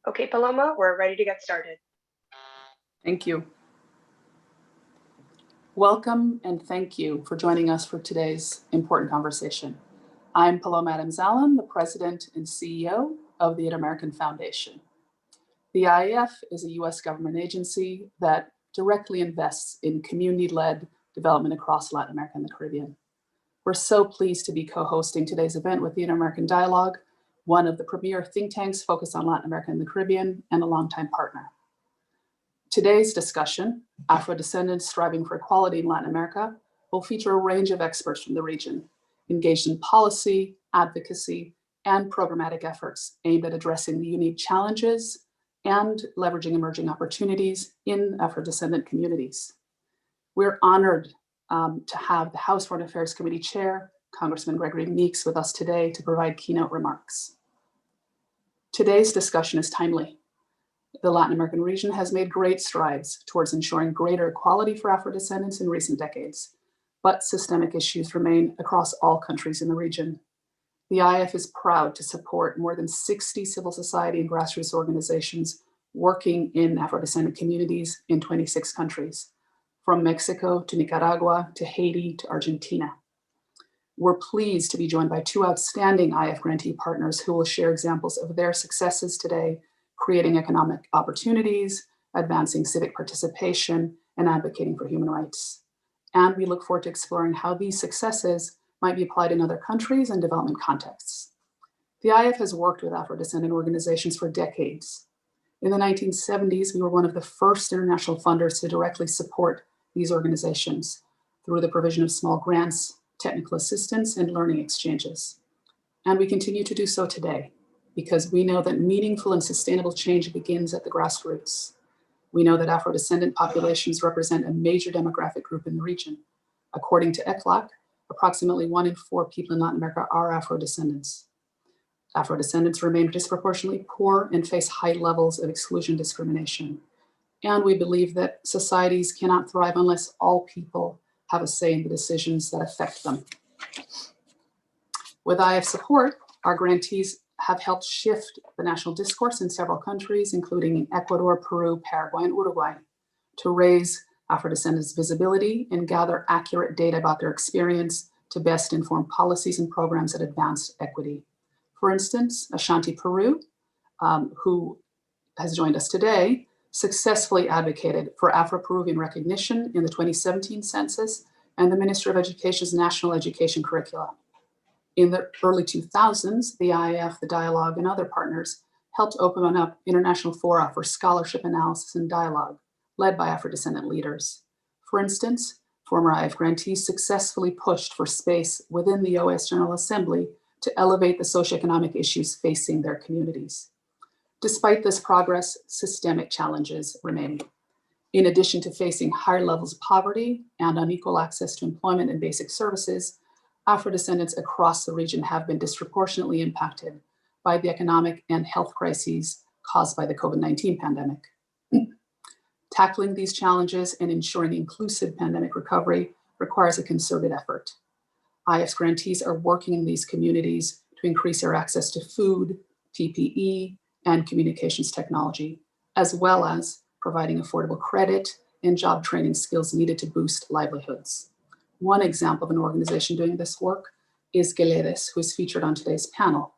Okay, Paloma, we're ready to get started. Thank you. Welcome and thank you for joining us for today's important conversation. I'm Paloma Adams-Allen, the President and CEO of the Inter-American Foundation. The IAF is a US government agency that directly invests in community-led development across Latin America and the Caribbean. We're so pleased to be co-hosting today's event with the Inter-American Dialogue, one of the premier think tanks focused on Latin America and the Caribbean, and a longtime partner. Today's discussion, Afro-descendants striving for equality in Latin America, will feature a range of experts from the region, engaged in policy, advocacy, and programmatic efforts aimed at addressing the unique challenges and leveraging emerging opportunities in Afro-descendant communities. We're honored to have the House Foreign Affairs Committee Chair, Congressman Gregory Meeks, with us today to provide keynote remarks. Today's discussion is timely. The Latin American region has made great strides towards ensuring greater equality for Afro-descendants in recent decades, but systemic issues remain across all countries in the region. The IAF is proud to support more than 60 civil society and grassroots organizations working in Afro-descendant communities in 26 countries, from Mexico to Nicaragua to Haiti to Argentina. We're pleased to be joined by two outstanding IAF grantee partners who will share examples of their successes today, creating economic opportunities, advancing civic participation, and advocating for human rights. And we look forward to exploring how these successes might be applied in other countries and development contexts. The IAF has worked with Afro-descendant organizations for decades. In the 1970s, we were one of the first international funders to directly support these organizations through the provision of small grants, technical assistance, and learning exchanges. And we continue to do so today, because we know that meaningful and sustainable change begins at the grassroots. We know that Afro-descendant populations represent a major demographic group in the region. According to ECLAC, approximately 1 in 4 people in Latin America are Afro-descendants. Afro-descendants remain disproportionately poor and face high levels of exclusion discrimination. And we believe that societies cannot thrive unless all people have a say in the decisions that affect them. With IAF support, our grantees have helped shift the national discourse in several countries, including in Ecuador, Peru, Paraguay, and Uruguay, to raise Afro-descendants' visibility and gather accurate data about their experience to best inform policies and programs that advance equity. For instance, Ashanti Peru, who has joined us today, successfully advocated for Afro-Peruvian recognition in the 2017 census and the Ministry of Education's national education curricula. In the early 2000s, the IAF, the Dialogue, and other partners helped open up international fora for scholarship analysis and dialogue, led by Afro-descendant leaders. For instance, former IAF grantees successfully pushed for space within the OAS General Assembly to elevate the socioeconomic issues facing their communities. Despite this progress, systemic challenges remain. In addition to facing higher levels of poverty and unequal access to employment and basic services, Afro-descendants across the region have been disproportionately impacted by the economic and health crises caused by the COVID-19 pandemic. Tackling these challenges and ensuring inclusive pandemic recovery requires a concerted effort. IAF's grantees are working in these communities to increase their access to food, PPE, and communications technology, as well as providing affordable credit and job training skills needed to boost livelihoods. One example of an organization doing this work is Geledes, who is featured on today's panel.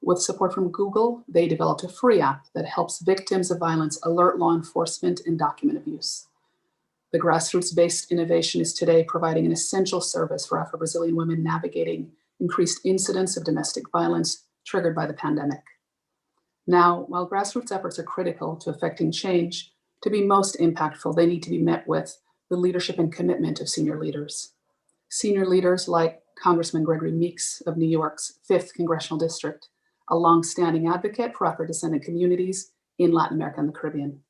With support from Google, they developed a free app that helps victims of violence alert law enforcement and document abuse. The grassroots-based innovation is today providing an essential service for Afro-Brazilian women navigating increased incidents of domestic violence triggered by the pandemic. Now, while grassroots efforts are critical to effecting change, to be most impactful, they need to be met with the leadership and commitment of senior leaders. Senior leaders like Congressman Gregory Meeks of New York's 5th Congressional District, a longstanding advocate for Afro-descendant communities in Latin America and the Caribbean.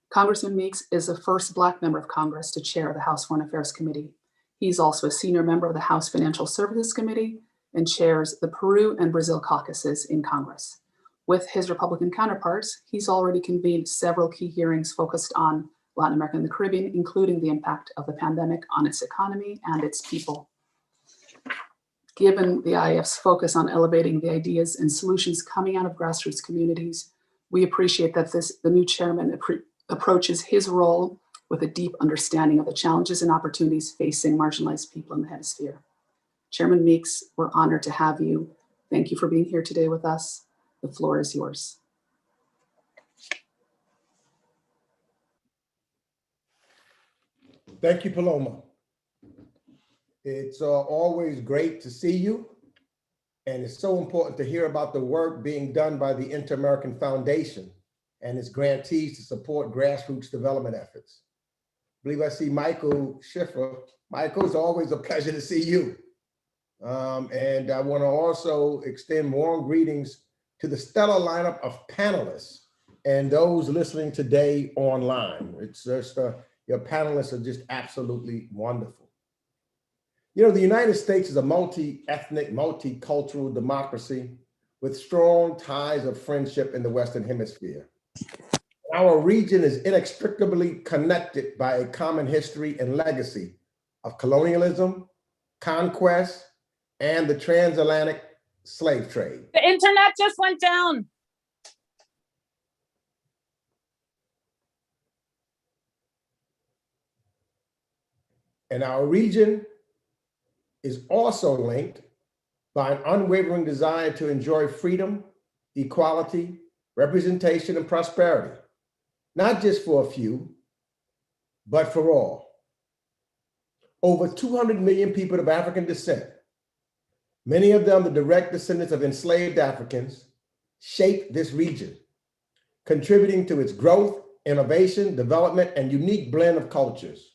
Congressman Meeks is the first Black member of Congress to chair the House Foreign Affairs Committee. He's also a senior member of the House Financial Services Committee and chairs the Peru and Brazil caucuses in Congress. With his Republican counterparts, he's already convened several key hearings focused on Latin America and the Caribbean, including the impact of the pandemic on its economy and its people. Given the IAF's focus on elevating the ideas and solutions coming out of grassroots communities, We appreciate that the new chairman approaches his role with a deep understanding of the challenges and opportunities facing marginalized people in the hemisphere. Chairman Meeks, we're honored to have you. Thank you for being here today with us. The floor is yours. Thank you, Paloma. It's always great to see you, and it's so important to hear about the work being done by the Inter-American Foundation and its grantees to support grassroots development efforts. I believe I see Michael Schiffer. Michael, it's always a pleasure to see you. And I want to also extend warm greetings to the stellar lineup of panelists and those listening today online. It's just, your panelists are just absolutely wonderful. You know, the United States is a multi-ethnic, multicultural democracy with strong ties of friendship in the Western Hemisphere. Our region is inextricably connected by a common history and legacy of colonialism, conquest, and the transatlantic slave trade. The internet just went down. And our region is also linked by an unwavering desire to enjoy freedom, equality, representation, and prosperity, not just for a few, but for all. Over 200 million people of African descent, many of them the direct descendants of enslaved Africans, shape this region, contributing to its growth, innovation, development, and unique blend of cultures.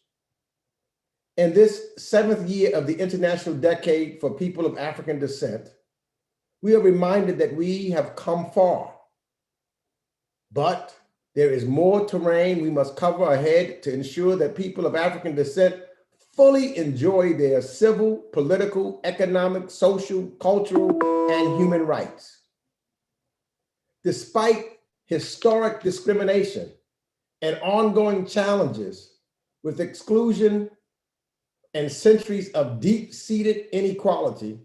In this 7th year of the International Decade for People of African Descent, we are reminded that we have come far, but there is more terrain we must cover ahead to ensure that people of African descent fully enjoy their civil, political, economic, social, cultural, and human rights. Despite historic discrimination and ongoing challenges with exclusion and centuries of deep-seated inequality,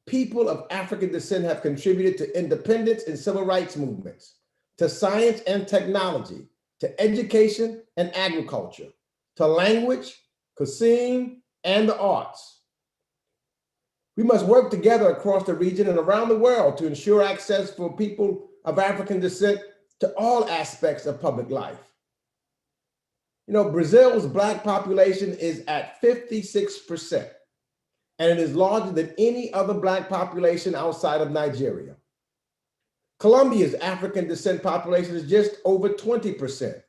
people of African descent have contributed to independence and civil rights movements, to science and technology, to education and agriculture, to language, cuisine, and the arts. We must work together across the region and around the world to ensure access for people of African descent to all aspects of public life. You know, Brazil's Black population is at 56%, and it is larger than any other Black population outside of Nigeria. Colombia's African descent population is just over 20%.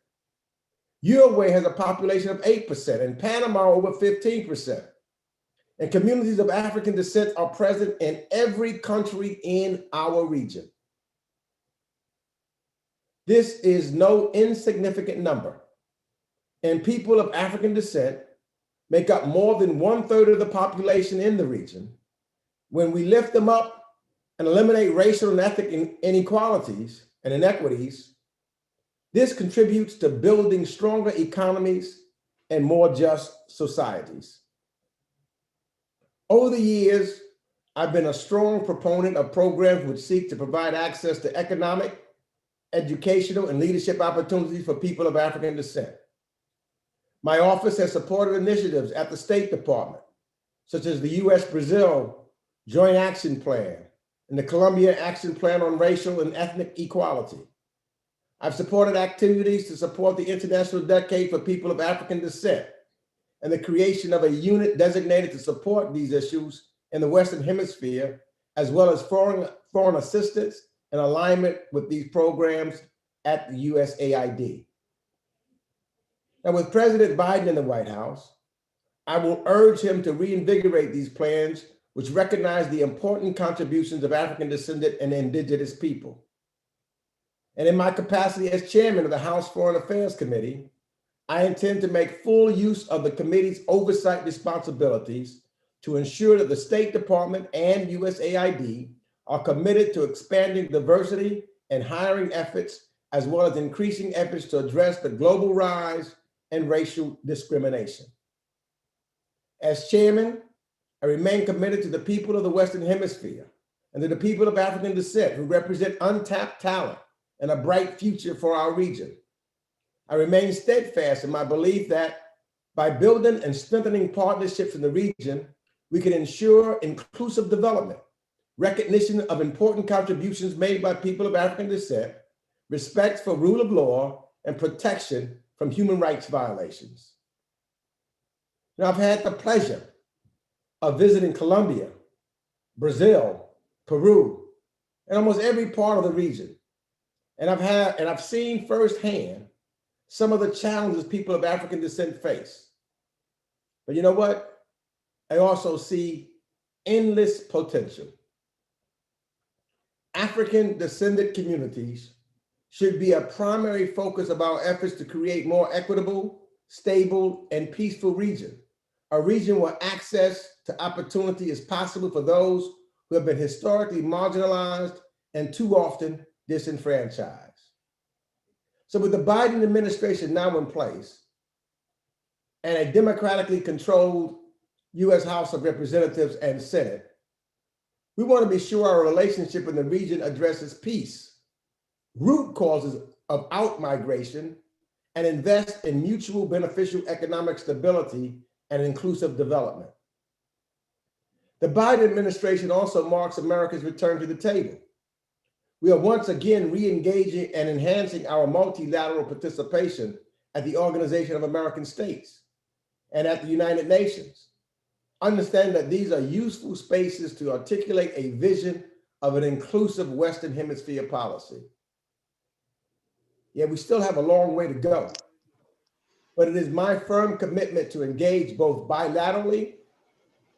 Uruguay has a population of 8%, and Panama over 15%. And communities of African descent are present in every country in our region. This is no insignificant number, and people of African descent make up more than 1/3 of the population in the region. When we lift them up and eliminate racial and ethnic inequalities and inequities, this contributes to building stronger economies and more just societies. Over the years, I've been a strong proponent of programs which seek to provide access to economic, educational, and leadership opportunities for people of African descent. My office has supported initiatives at the State Department, such as the U.S.-Brazil Joint Action Plan and the Colombia Action Plan on Racial and Ethnic Equality. I've supported activities to support the International Decade for People of African Descent and the creation of a unit designated to support these issues in the Western Hemisphere, as well as foreign assistance and alignment with these programs at the USAID. Now, with President Biden in the White House, I will urge him to reinvigorate these plans, which recognize the important contributions of African descendant and indigenous people. And in my capacity as chairman of the House Foreign Affairs Committee, I intend to make full use of the committee's oversight responsibilities to ensure that the State Department and USAID are committed to expanding diversity and hiring efforts, as well as increasing efforts to address the global rise and racial discrimination. As chairman, I remain committed to the people of the Western Hemisphere and to the people of African descent who represent untapped talent and a bright future for our region. I remain steadfast in my belief that by building and strengthening partnerships in the region, we can ensure inclusive development, recognition of important contributions made by people of African descent, respect for rule of law, and protection from human rights violations. Now, I've had the pleasure of visiting Colombia, Brazil, Peru, and almost every part of the region. And I've seen firsthand some of the challenges people of African descent face. But you know what? I also see endless potential. African descendant communities should be a primary focus of our efforts to create more equitable, stable, and peaceful region, a region where access to opportunity is possible for those who have been historically marginalized and too often disenfranchised. So with the Biden administration now in place and a democratically controlled US House of Representatives and Senate, we want to be sure our relationship in the region addresses peace, root causes of out-migration, and invest in mutual beneficial economic stability and inclusive development. The Biden administration also marks America's return to the table. We are once again re-engaging and enhancing our multilateral participation at the Organization of American States and at the United Nations. Understand that these are useful spaces to articulate a vision of an inclusive Western Hemisphere policy. Yet we still have a long way to go, but it is my firm commitment to engage both bilaterally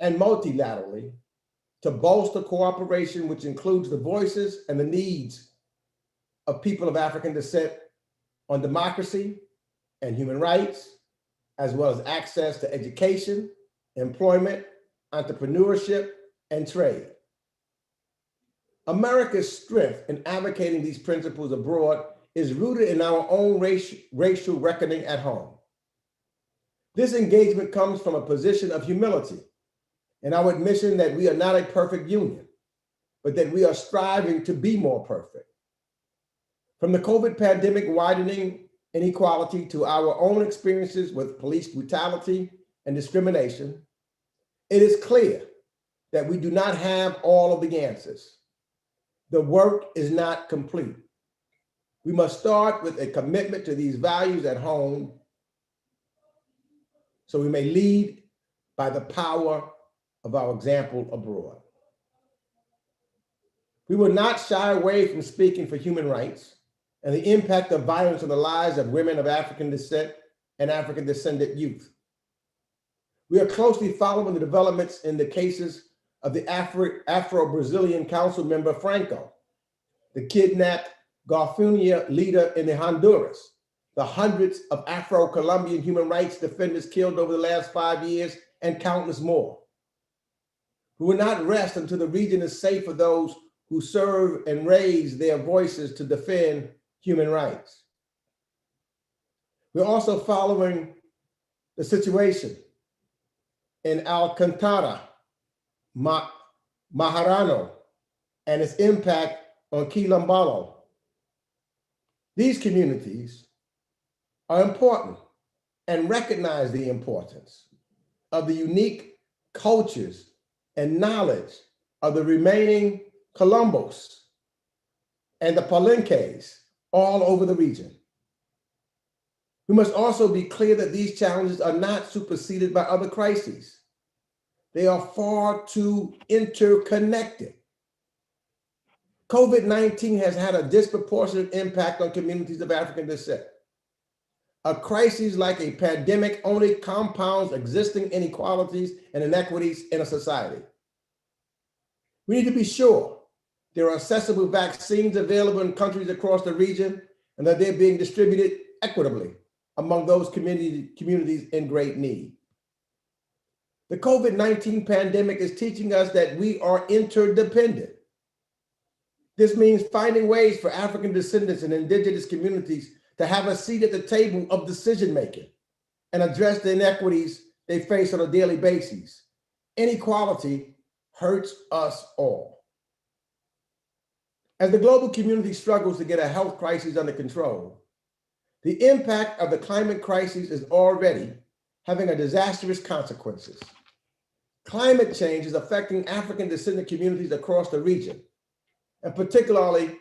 and multilaterally to bolster cooperation, which includes the voices and the needs of people of African descent on democracy and human rights, as well as access to education, employment, entrepreneurship, and trade. America's strength in advocating these principles abroad is rooted in our own racial reckoning at home. This engagement comes from a position of humility and our admission that we are not a perfect union, but that we are striving to be more perfect. From the COVID pandemic widening inequality to our own experiences with police brutality and discrimination, it is clear that we do not have all of the answers. The work is not complete. We must start with a commitment to these values at home so we may lead by the power of our example abroad. We will not shy away from speaking for human rights and the impact of violence on the lives of women of African descent and African descendant youth. We are closely following the developments in the cases of the Afro-Brazilian council member Franco, the kidnapped Garifuna leader in Honduras, the hundreds of Afro-Colombian human rights defenders killed over the last 5 years, and countless more. We will not rest until the region is safe for those who serve and raise their voices to defend human rights. We're also following the situation in Alcantara, Maharano, and its impact on Quilombo. These communities are important and recognize the importance of the unique cultures and knowledge of the remaining Colombos and the Palenques all over the region. We must also be clear that these challenges are not superseded by other crises. They are far too interconnected. COVID-19 has had a disproportionate impact on communities of African descent. A crisis like a pandemic only compounds existing inequalities and inequities in a society. We need to be sure there are accessible vaccines available in countries across the region and that they're being distributed equitably among those communities in great need. The COVID-19 pandemic is teaching us that we are interdependent. This means finding ways for African descendants and indigenous communities to have a seat at the table of decision-making and address the inequities they face on a daily basis. Inequality hurts us all. As the global community struggles to get a health crisis under control, the impact of the climate crisis is already having a disastrous consequences. Climate change is affecting African descendant communities across the region, and particularly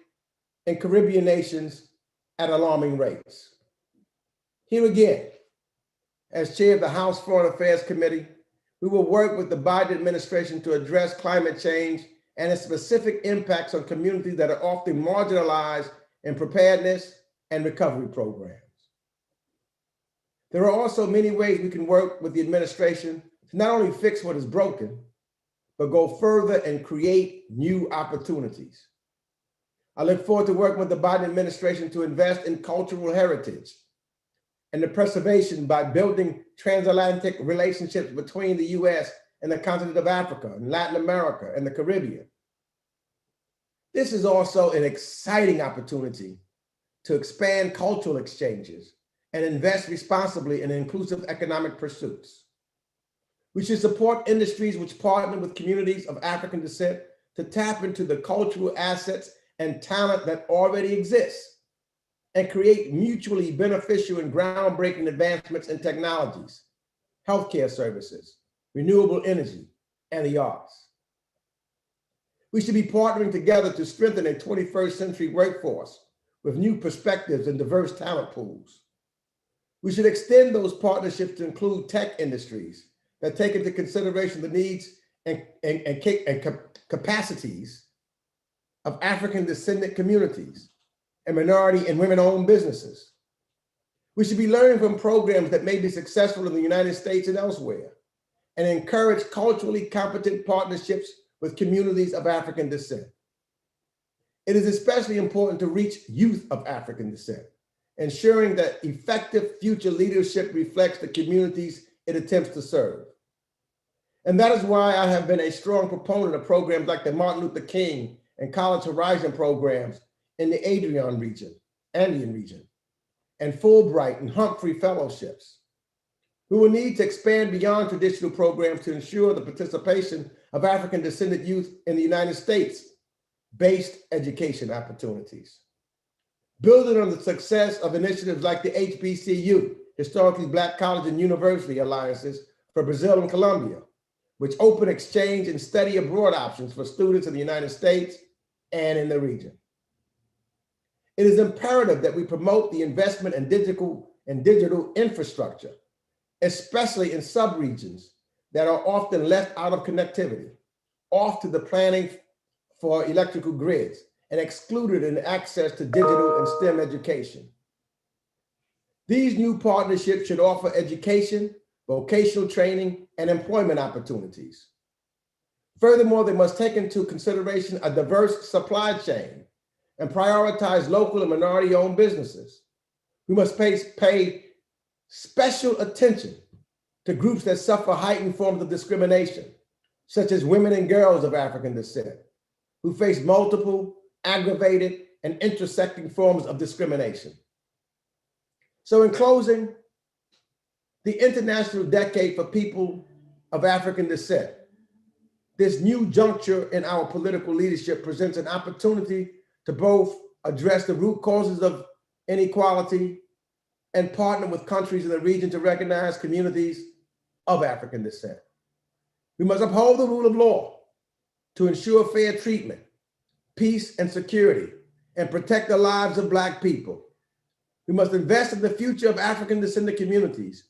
in Caribbean nations at alarming rates. Here again, as chair of the House Foreign Affairs Committee, we will work with the Biden administration to address climate change and its specific impacts on communities that are often marginalized in preparedness and recovery programs. There are also many ways we can work with the administration to not only fix what is broken, but go further and create new opportunities. I look forward to working with the Biden administration to invest in cultural heritage and the preservation by building transatlantic relationships between the US and the continent of Africa and Latin America and the Caribbean. This is also an exciting opportunity to expand cultural exchanges and invest responsibly in inclusive economic pursuits. We should support industries which partner with communities of African descent to tap into the cultural assets and talent that already exists and create mutually beneficial and groundbreaking advancements in technologies, healthcare services, renewable energy, and the arts. We should be partnering together to strengthen a 21st century workforce with new perspectives and diverse talent pools. We should extend those partnerships to include tech industries that take into consideration the needs and capacities of African descendant communities and minority and women-owned businesses. We should be learning from programs that may be successful in the United States and elsewhere, and encourage culturally competent partnerships with communities of African descent. It is especially important to reach youth of African descent, ensuring that effective future leadership reflects the communities it attempts to serve. And that is why I have been a strong proponent of programs like the Martin Luther King and College Horizon programs in the Andean region, and Fulbright and Humphrey fellowships. We will need to expand beyond traditional programs to ensure the participation of African descendant youth in the United States-based education opportunities. Building on the success of initiatives like the HBCU, Historically Black College and University Alliances for Brazil and Colombia, which open exchange and study abroad options for students in the United States and in the region. It is imperative that we promote the investment in digital infrastructure, especially in subregions that are often left out of connectivity, off to the planning for electrical grids, and excluded in access to digital and STEM education. These new partnerships should offer education, vocational training, and employment opportunities. Furthermore, they must take into consideration a diverse supply chain and prioritize local and minority-owned businesses. We must pay special attention to groups that suffer heightened forms of discrimination, such as women and girls of African descent, who face multiple, aggravated, and intersecting forms of discrimination. So in closing, the International Decade for People of African Descent, this new juncture in our political leadership presents an opportunity to both address the root causes of inequality and partner with countries in the region to recognize communities of African descent. We must uphold the rule of law to ensure fair treatment, peace and security, and protect the lives of Black people. We must invest in the future of African descendant communities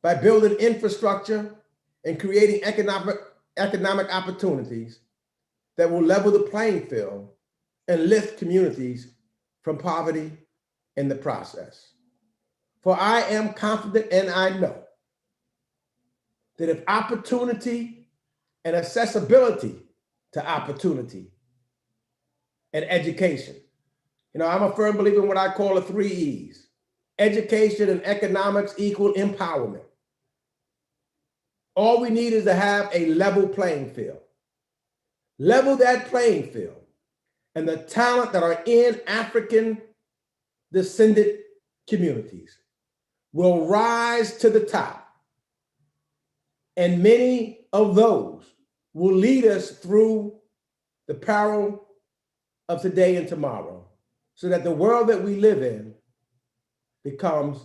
by building infrastructure and creating economic opportunities that will level the playing field and lift communities from poverty in the process. For I am confident and I know that if opportunity and accessibility to opportunity and education, I'm a firm believer in what I call the 3 E's. Education and economics equal empowerment. All we need is to have a level playing field. Level that playing field, and the talent that are in African descendant communities will rise to the top. And many of those will lead us through the peril of today and tomorrow so that the world that we live in becomes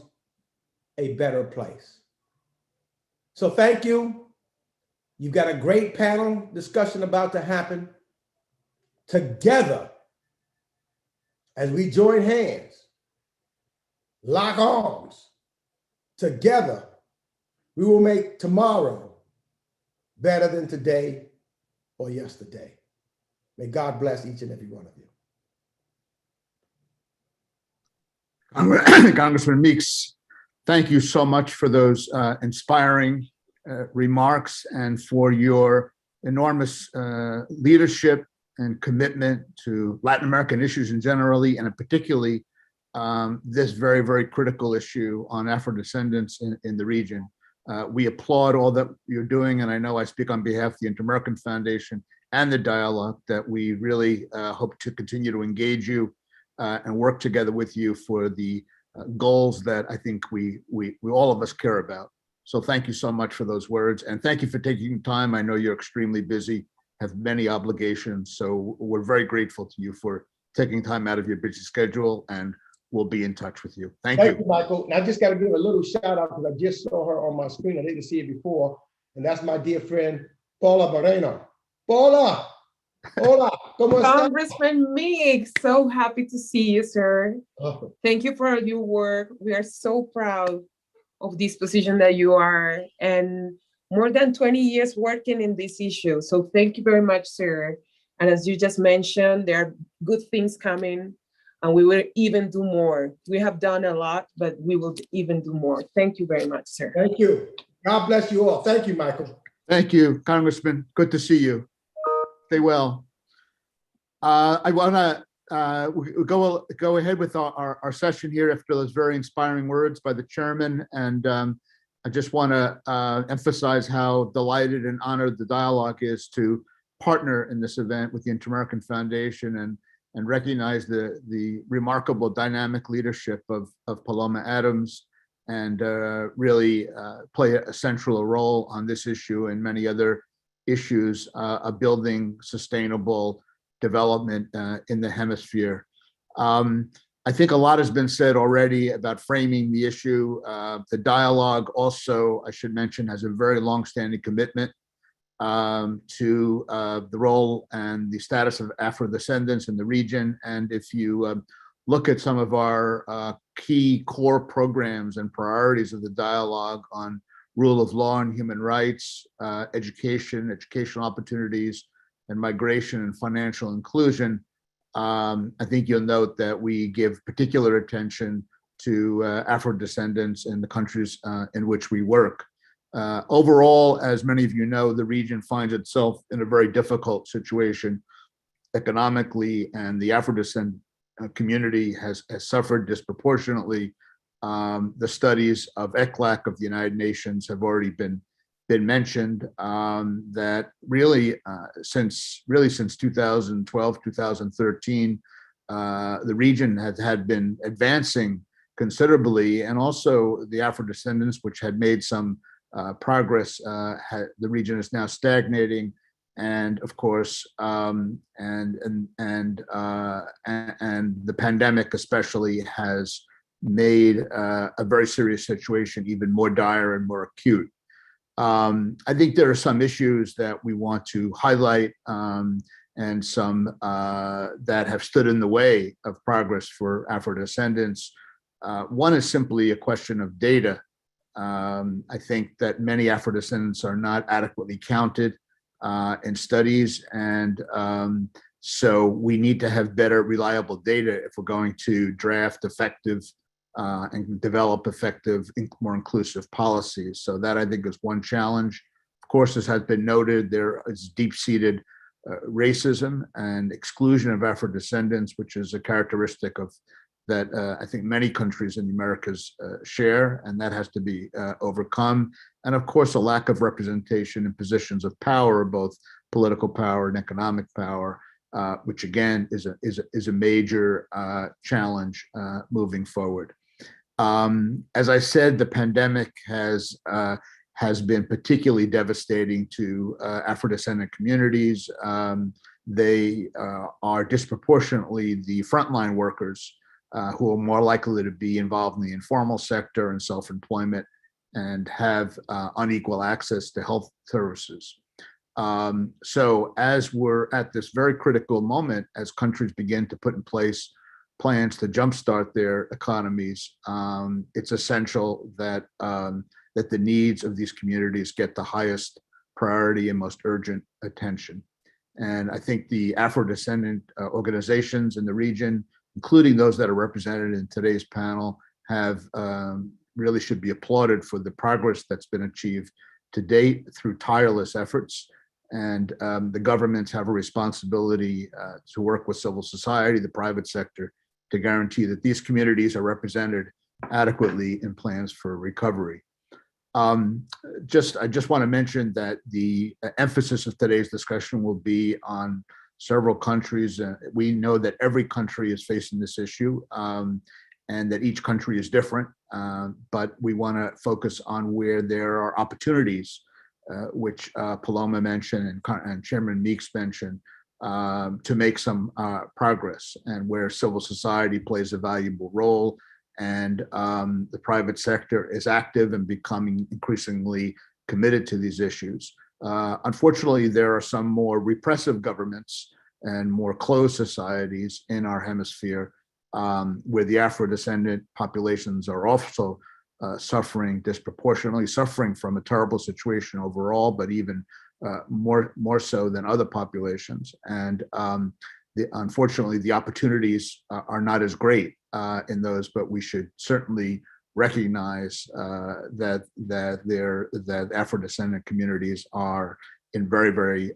a better place. So thank you. You've got a great panel discussion about to happen. Together, as we join hands, lock arms, together, we will make tomorrow better than today or yesterday. May God bless each and every one of you. Congressman Meeks, thank you so much for those inspiring remarks and for your enormous leadership and commitment to Latin American issues in generally, and particularly this very, very critical issue on Afro-descendants in the region. We applaud all that you're doing, and I know I speak on behalf of the Inter-American Foundation and the dialogue that we really hope to continue to engage you and work together with you for the goals that I think we all of us care about. So thank you so much for those words, and thank you for taking time. I know you're extremely busy, have many obligations, so we're very grateful to you for taking time out of your busy schedule, and we'll be in touch with you. Thank you, Michael. And I just got to give a little shout out because I just saw her on my screen. I didn't see it before, and that's my dear friend Paula Moreno. Paula, hola, ¿cómo estás? Congressman Meeks, so happy to see you, sir. Oh, Thank you for your work. We are so proud of this position that you are, and more than 20 years working in this issue. So thank you very much, sir. And as you just mentioned, there are good things coming, and we will even do more. We have done a lot, but we will even do more. Thank you very much, sir. thank you. God bless you all. Thank you, Michael. Thank you, Congressman. Good to see you. Stay well. I want to go ahead with our session here after those very inspiring words by the chairman. And I just want to emphasize how delighted and honored the dialogue is to partner in this event with the Inter-American Foundation and recognize the remarkable dynamic leadership of Paloma Adams, and really play a central role on this issue and many other issues of building sustainable development in the hemisphere. I think a lot has been said already about framing the issue. The dialogue also, I should mention, has a very long-standing commitment to the role and the status of Afro-descendants in the region. And if you look at some of our key core programs and priorities of the dialogue on rule of law and human rights, educational opportunities, and migration and financial inclusion, I think you'll note that we give particular attention to Afro-descendants in the countries in which we work. Overall, as many of you know, the region finds itself in a very difficult situation economically, and the Afro-descendant community has suffered disproportionately. The studies of ECLAC of the United Nations have already been mentioned, that really since 2012, 2013, the region had been advancing considerably, and also the Afro-descendants, which had made some progress, the region is now stagnating, and of course, and the pandemic especially has made a very serious situation even more dire and more acute. I think there are some issues that we want to highlight, and some that have stood in the way of progress for Afro-descendants. One is simply a question of data. I think that many Afro-descendants are not adequately counted in studies, and so we need to have better, reliable data if we're going to draft effective and develop effective, more inclusive policies. So that, I think, is one challenge. Of course, as has been noted, there is deep-seated racism and exclusion of Afro-descendants, which is a characteristic of that I think many countries in the Americas share, and that has to be overcome. And of course, a lack of representation in positions of power, both political power and economic power, which again is a major challenge moving forward. As I said, the pandemic has been particularly devastating to Afro-descendant communities. they are disproportionately the frontline workers who are more likely to be involved in the informal sector and self-employment and have unequal access to health services. So as we're at this very critical moment, as countries begin to put in place plans to jumpstart their economies, it's essential that that the needs of these communities get the highest priority and most urgent attention. And I think the Afro-descendant organizations in the region, including those that are represented in today's panel, have really should be applauded for the progress that's been achieved to date through tireless efforts. And the governments have a responsibility to work with civil society, the private sector, to guarantee that these communities are represented adequately in plans for recovery. I just want to mention that the emphasis of today's discussion will be on several countries. We know that every country is facing this issue, and that each country is different, but we want to focus on where there are opportunities, which Paloma mentioned and Chairman Meeks mentioned, to make some progress, and where civil society plays a valuable role, and the private sector is active and becoming increasingly committed to these issues. Unfortunately, there are some more repressive governments and more closed societies in our hemisphere, where the Afro-descendant populations are also suffering disproportionately, suffering from a terrible situation overall, but even more so than other populations. And unfortunately, the opportunities are not as great in those, but we should certainly recognize that Afro-descendant communities are in very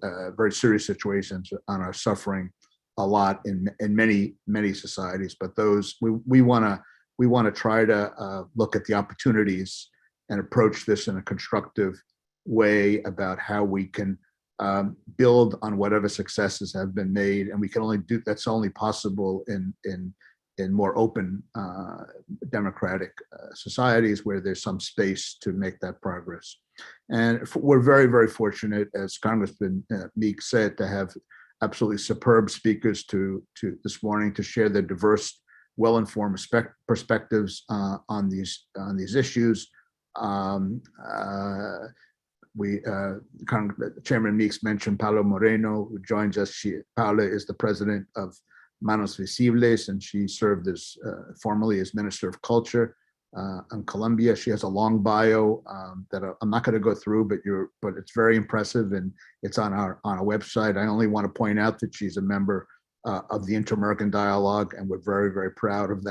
serious situations and are suffering a lot in many societies. But those we want to try to look at the opportunities and approach this in a constructive way about how we can build on whatever successes have been made, and we can only do that's only possible in more open democratic societies where there's some space to make that progress. And we're very fortunate, as Congressman Meek said, to have absolutely superb speakers to this morning to share their diverse, well-informed perspectives on these issues. Chairman Meeks mentioned Paula Moreno, who joins us. Paula is the president of Manos Visibles, and she served as formerly as Minister of Culture in Colombia. She has a long bio that I'm not going to go through, but it's very impressive, and it's on our website. I only want to point out that she's a member of the Inter-American Dialogue, and we're very proud of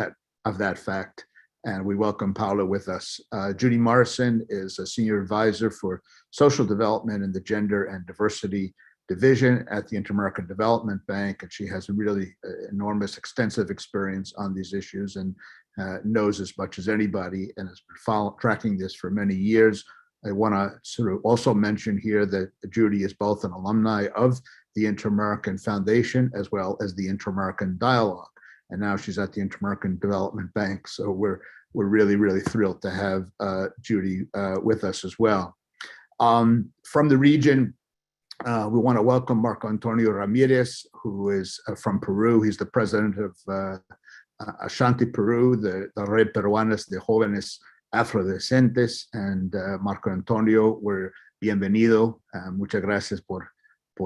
that fact. And we welcome Paula with us. Judy Morrison is a senior advisor for social development in the Gender and Diversity Division at the Inter-American Development Bank, and she has a really enormous, extensive experience on these issues and knows as much as anybody, and has been tracking this for many years. I want to sort of also mention here that Judy is both an alumni of the Inter-American Foundation as well as the Inter-American Dialogue, and now she's at the Inter-American Development Bank. So we're really thrilled to have Judy with us as well. From the region, we want to welcome Marco Antonio Ramirez, who is from Peru. He's the president of Ashanti Peru, the Red Peruanas de Jóvenes Afro-descendants. And Marco Antonio, we're bienvenido. Muchas gracias por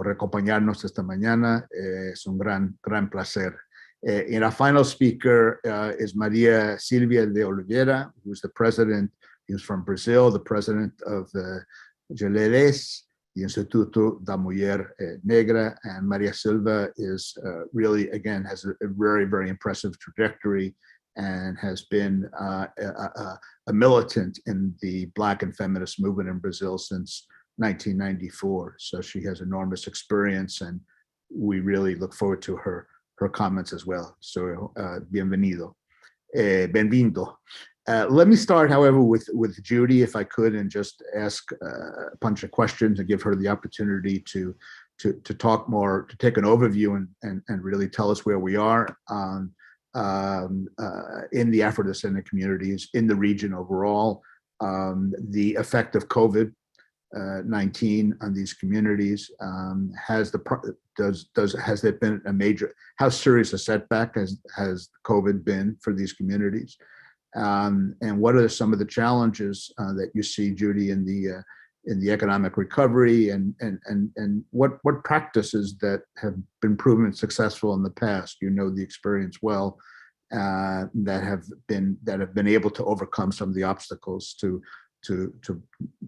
acompañarnos esta mañana. Es un gran placer. And our final speaker is Maria Silvia de Oliveira, who's the president. He's from Brazil, the president of the Geleres, the Instituto da Mulher Negra. And Maria Silva is really, again, has a very impressive trajectory and has been a militant in the Black and feminist movement in Brazil since 1994. So she has enormous experience, and we really look forward to her comments as well. So bienvenido. Let me start, however, with Judy, if I could, and just ask a bunch of questions and give her the opportunity to talk more, to take an overview and really tell us where we are in the Afro-descendant communities, in the region overall, the effect of COVID 19 on these communities. Has there been a major, how serious a setback has COVID been for these communities? And what are some of the challenges that you see, Judy, in the economic recovery, and what practices that have been proven successful in the past? You know the experience well, that have been able to overcome some of the obstacles to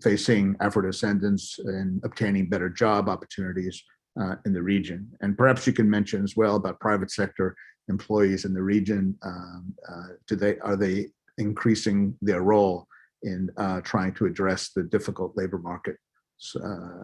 facing Afro-descendants and obtaining better job opportunities in the region. And perhaps you can mention as well about private sector employees in the region. Are they increasing their role in trying to address the difficult labor market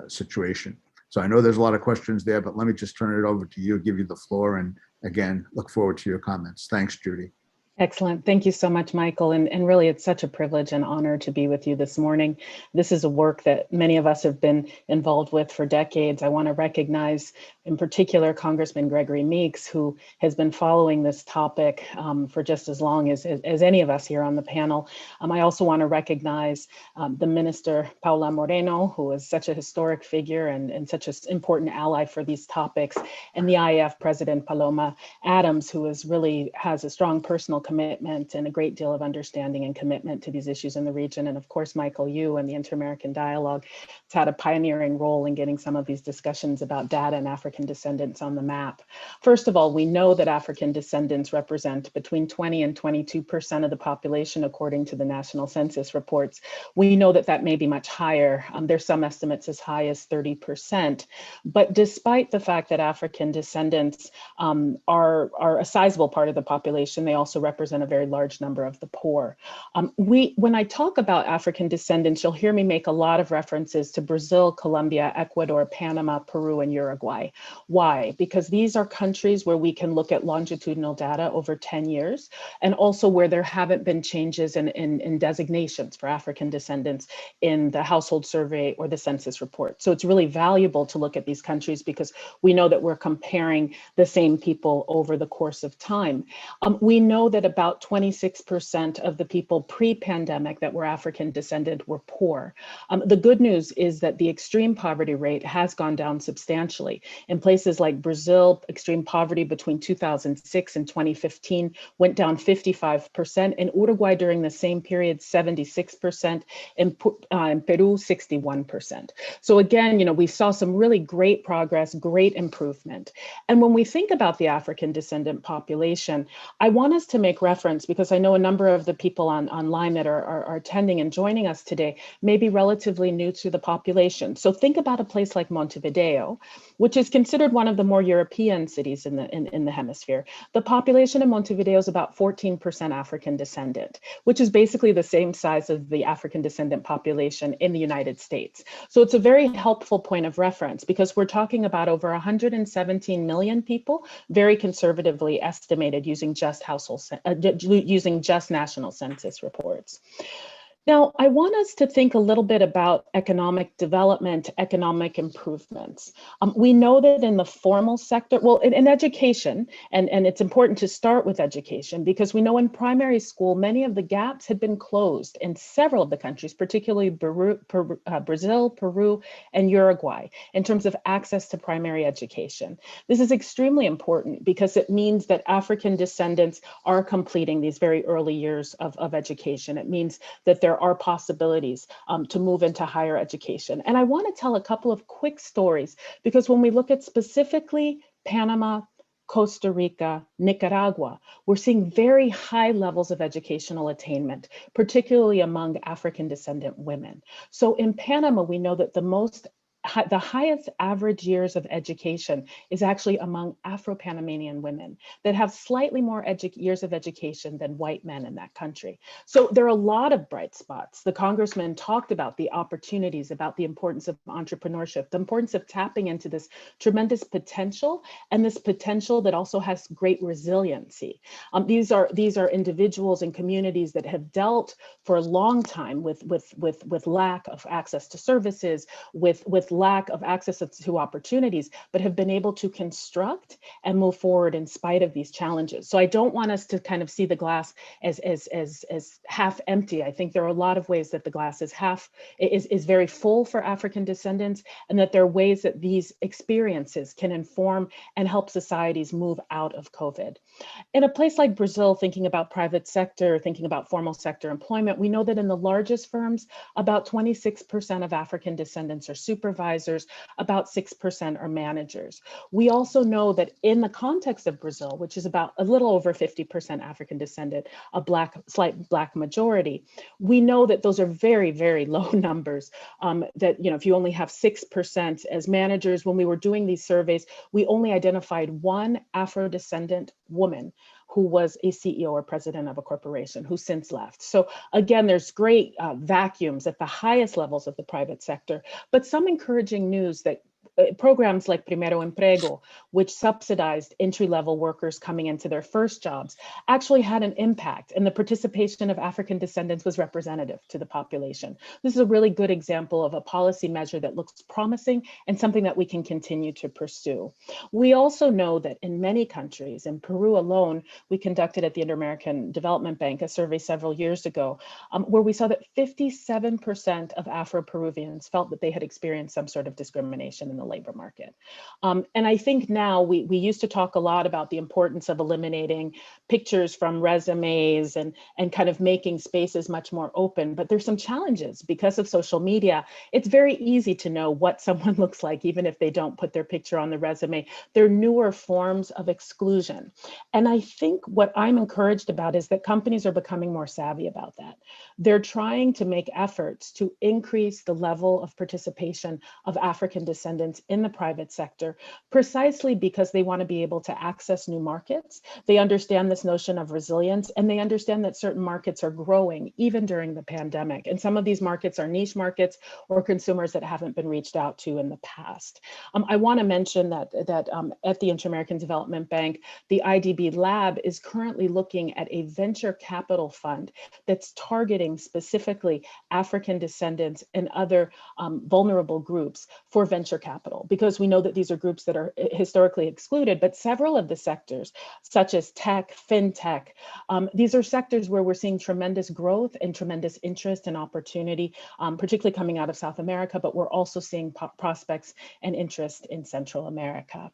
situation? So I know there's a lot of questions there, but let me just turn it over to you, give you the floor, and again, look forward to your comments. Thanks, Judy. Excellent. Thank you so much, Michael. And really, it's such a privilege and honor to be with you this morning. This is a work that many of us have been involved with for decades. I want to recognize, in particular, Congressman Gregory Meeks, who has been following this topic for just as long as any of us here on the panel. I also want to recognize the Minister, Paula Moreno, who is such a historic figure and such an important ally for these topics, and the IAF President, Paloma Adams, who has a strong personal commitment and a great deal of understanding and commitment to these issues in the region. And of course, Michael, you and the Inter-American Dialogue has had a pioneering role in getting some of these discussions about data and African descendants on the map. First of all, we know that African descendants represent between 20 and 22% of the population, according to the National Census reports. We know that that may be much higher. There's some estimates as high as 30%. But despite the fact that African descendants are a sizable part of the population, they also represent a very large number of the poor. When I talk about African descendants, you'll hear me make a lot of references to Brazil, Colombia, Ecuador, Panama, Peru, and Uruguay. Why? Because these are countries where we can look at longitudinal data over 10 years, and also where there haven't been changes in designations for African descendants in the household survey or the census report. So it's really valuable to look at these countries because we know that we're comparing the same people over the course of time. We know that about 26% of the people pre-pandemic that were African descendant were poor. The good news is that the extreme poverty rate has gone down substantially. In places like Brazil, extreme poverty between 2006 and 2015 went down 55%. In Uruguay during the same period, 76%. In Peru, 61%. So again, we saw some really great progress, great improvement. And when we think about the African descendant population, I want us to make reference, because I know a number of the people online that are attending and joining us today may be relatively new to the population. So think about a place like Montevideo, which is considered one of the more European cities in the hemisphere. The population in Montevideo is about 14% African descendant, which is basically the same size of the African descendant population in the United States. So it's a very helpful point of reference because we're talking about over 117 million people, very conservatively estimated using just national census reports. Now, I want us to think a little bit about economic development, economic improvements. We know that in the formal sector, well, in education, and it's important to start with education because we know in primary school, many of the gaps had been closed in several of the countries, particularly Brazil, Peru, and Uruguay, in terms of access to primary education. This is extremely important because it means that African descendants are completing these very early years of education. It means that there are possibilities to move into higher education. And I want to tell a couple of quick stories because when we look at specifically Panama, Costa Rica, Nicaragua, we're seeing very high levels of educational attainment, particularly among African descendant women. So in Panama, we know that the highest average years of education is actually among Afro-Panamanian women that have slightly more years of education than white men in that country. So there are a lot of bright spots. The congressman talked about the opportunities, about the importance of entrepreneurship, the importance of tapping into this tremendous potential and this potential that also has great resiliency. These are individuals and communities that have dealt for a long time with lack of access to services, with lack of access to opportunities, but have been able to construct and move forward in spite of these challenges. So I don't want us to kind of see the glass as half empty. I think there are a lot of ways that the glass is very full for African descendants, and that there are ways that these experiences can inform and help societies move out of COVID. In a place like Brazil, thinking about private sector, thinking about formal sector employment, we know that in the largest firms, about 26% of African descendants are supervisors, about 6% are managers. We also know that in the context of Brazil, which is about a little over 50% African descendant, a slight Black majority, we know that those are very, very low numbers. That, if you only have 6% as managers, when we were doing these surveys, we only identified one Afro-descendant woman who was a CEO or president of a corporation who since left. So again, there's great vacuums at the highest levels of the private sector, but some encouraging news that programs like Primero Emprego, which subsidized entry-level workers coming into their first jobs, actually had an impact, and the participation of African descendants was representative to the population. This is a really good example of a policy measure that looks promising and something that we can continue to pursue. We also know that in many countries, in Peru alone, we conducted at the Inter-American Development Bank a survey several years ago, where we saw that 57% of Afro-Peruvians felt that they had experienced some sort of discrimination in the labor market. And I think now we used to talk a lot about the importance of eliminating pictures from resumes and kind of making spaces much more open, but there's some challenges because of social media. It's very easy to know what someone looks like, even if they don't put their picture on the resume. There are newer forms of exclusion. And I think what I'm encouraged about is that companies are becoming more savvy about that. They're trying to make efforts to increase the level of participation of African descendants in the private sector, precisely because they want to be able to access new markets. They understand this notion of resilience, and they understand that certain markets are growing even during the pandemic. And some of these markets are niche markets or consumers that haven't been reached out to in the past. I want to mention that at the Inter-American Development Bank, the IDB Lab is currently looking at a venture capital fund that's targeting specifically African descendants and other vulnerable groups for venture capital, because we know that these are groups that are historically excluded, but several of the sectors, such as tech, fintech, these are sectors where we're seeing tremendous growth and tremendous interest and opportunity, particularly coming out of South America, but we're also seeing prospects and interest in Central America.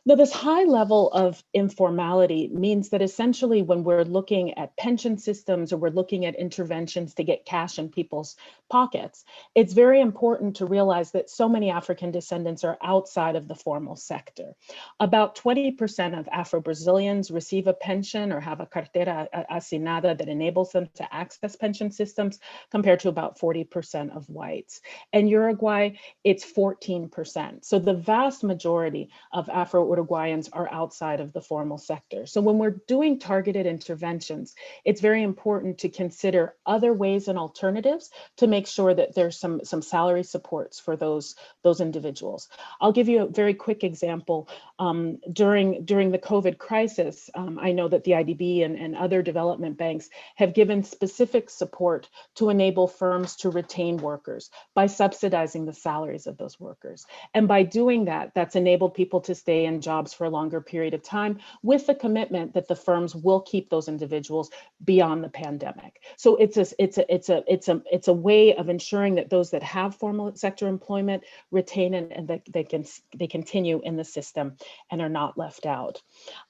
Now, this high level of informality means that essentially when we're looking at pension systems or we're looking at interventions to get cash in people's pockets, it's very important to realize that so many African descendants are outside of the formal sector. About 20% of Afro-Brazilians receive a pension or have a carteira assinada that enables them to access pension systems, compared to about 40% of whites. In Uruguay, it's 14%. So the vast majority of Afro-Uruguayans are outside of the formal sector. So when we're doing targeted interventions, it's very important to consider other ways and alternatives to make sure that there's some salary supports for those individuals. I'll give you a very quick example. During the COVID crisis, I know that the IDB and other development banks have given specific support to enable firms to retain workers by subsidizing the salaries of those workers. And by doing that, that's enabled people to stay in jobs for a longer period of time, with the commitment that the firms will keep those individuals beyond the pandemic. So it's a way of ensuring that those that have formal sector employment retain and that they continue in the system and are not left out.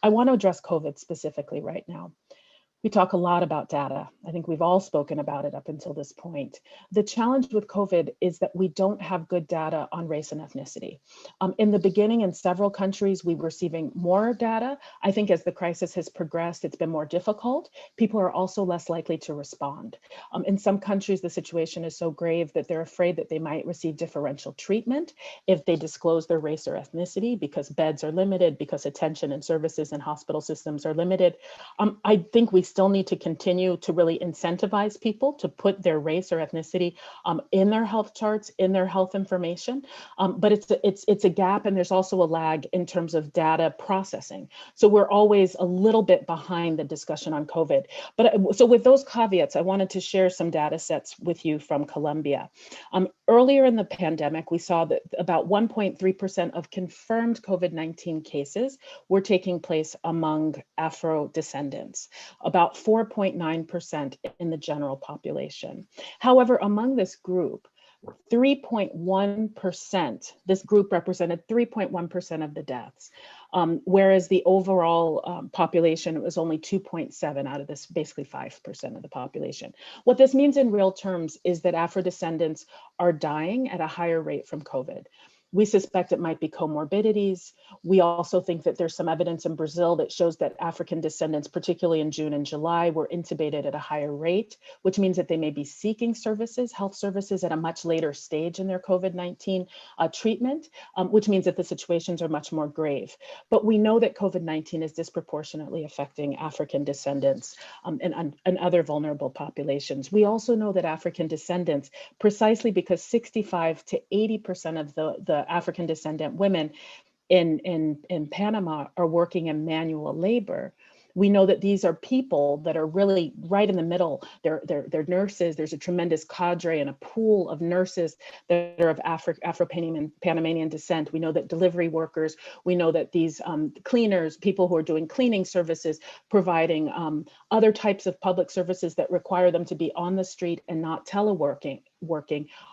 I want to address COVID specifically right now. We talk a lot about data. I think we've all spoken about it up until this point. The challenge with COVID is that we don't have good data on race and ethnicity. In the beginning, in several countries, we were receiving more data. I think as the crisis has progressed, it's been more difficult. People are also less likely to respond. In some countries, the situation is so grave that they're afraid that they might receive differential treatment if they disclose their race or ethnicity, because beds are limited, because attention and services in hospital systems are limited. I think we still need to continue to really incentivize people to put their race or ethnicity in their health charts, in their health information. But it's a gap, and there's also a lag in terms of data processing. So we're always a little bit behind the discussion on COVID. But so with those caveats, I wanted to share some data sets with you from Colombia. Earlier in the pandemic, we saw that about 1.3% of confirmed COVID-19 cases were taking place among Afro-descendants, about 4.9% in the general population. However, among this group, 3.1%, this group represented 3.1% of the deaths, whereas the overall population was only 2.7 out of this, basically 5% of the population. What this means in real terms is that Afro-descendants are dying at a higher rate from COVID. We suspect it might be comorbidities. We also think that there's some evidence in Brazil that shows that African descendants, particularly in June and July, were intubated at a higher rate, which means that they may be seeking services, health services, at a much later stage in their COVID-19 treatment, which means that the situations are much more grave. But we know that COVID-19 is disproportionately affecting African descendants and other vulnerable populations. We also know that African descendants, precisely because 65 to 80% of the African descendant women in Panama are working in manual labor. We know that these are people that are really right in the middle. They're nurses. There's a tremendous cadre and a pool of nurses that are of Afro-Panamanian descent. We know that delivery workers, we know that these cleaners, people who are doing cleaning services, providing other types of public services that require them to be on the street and not teleworking,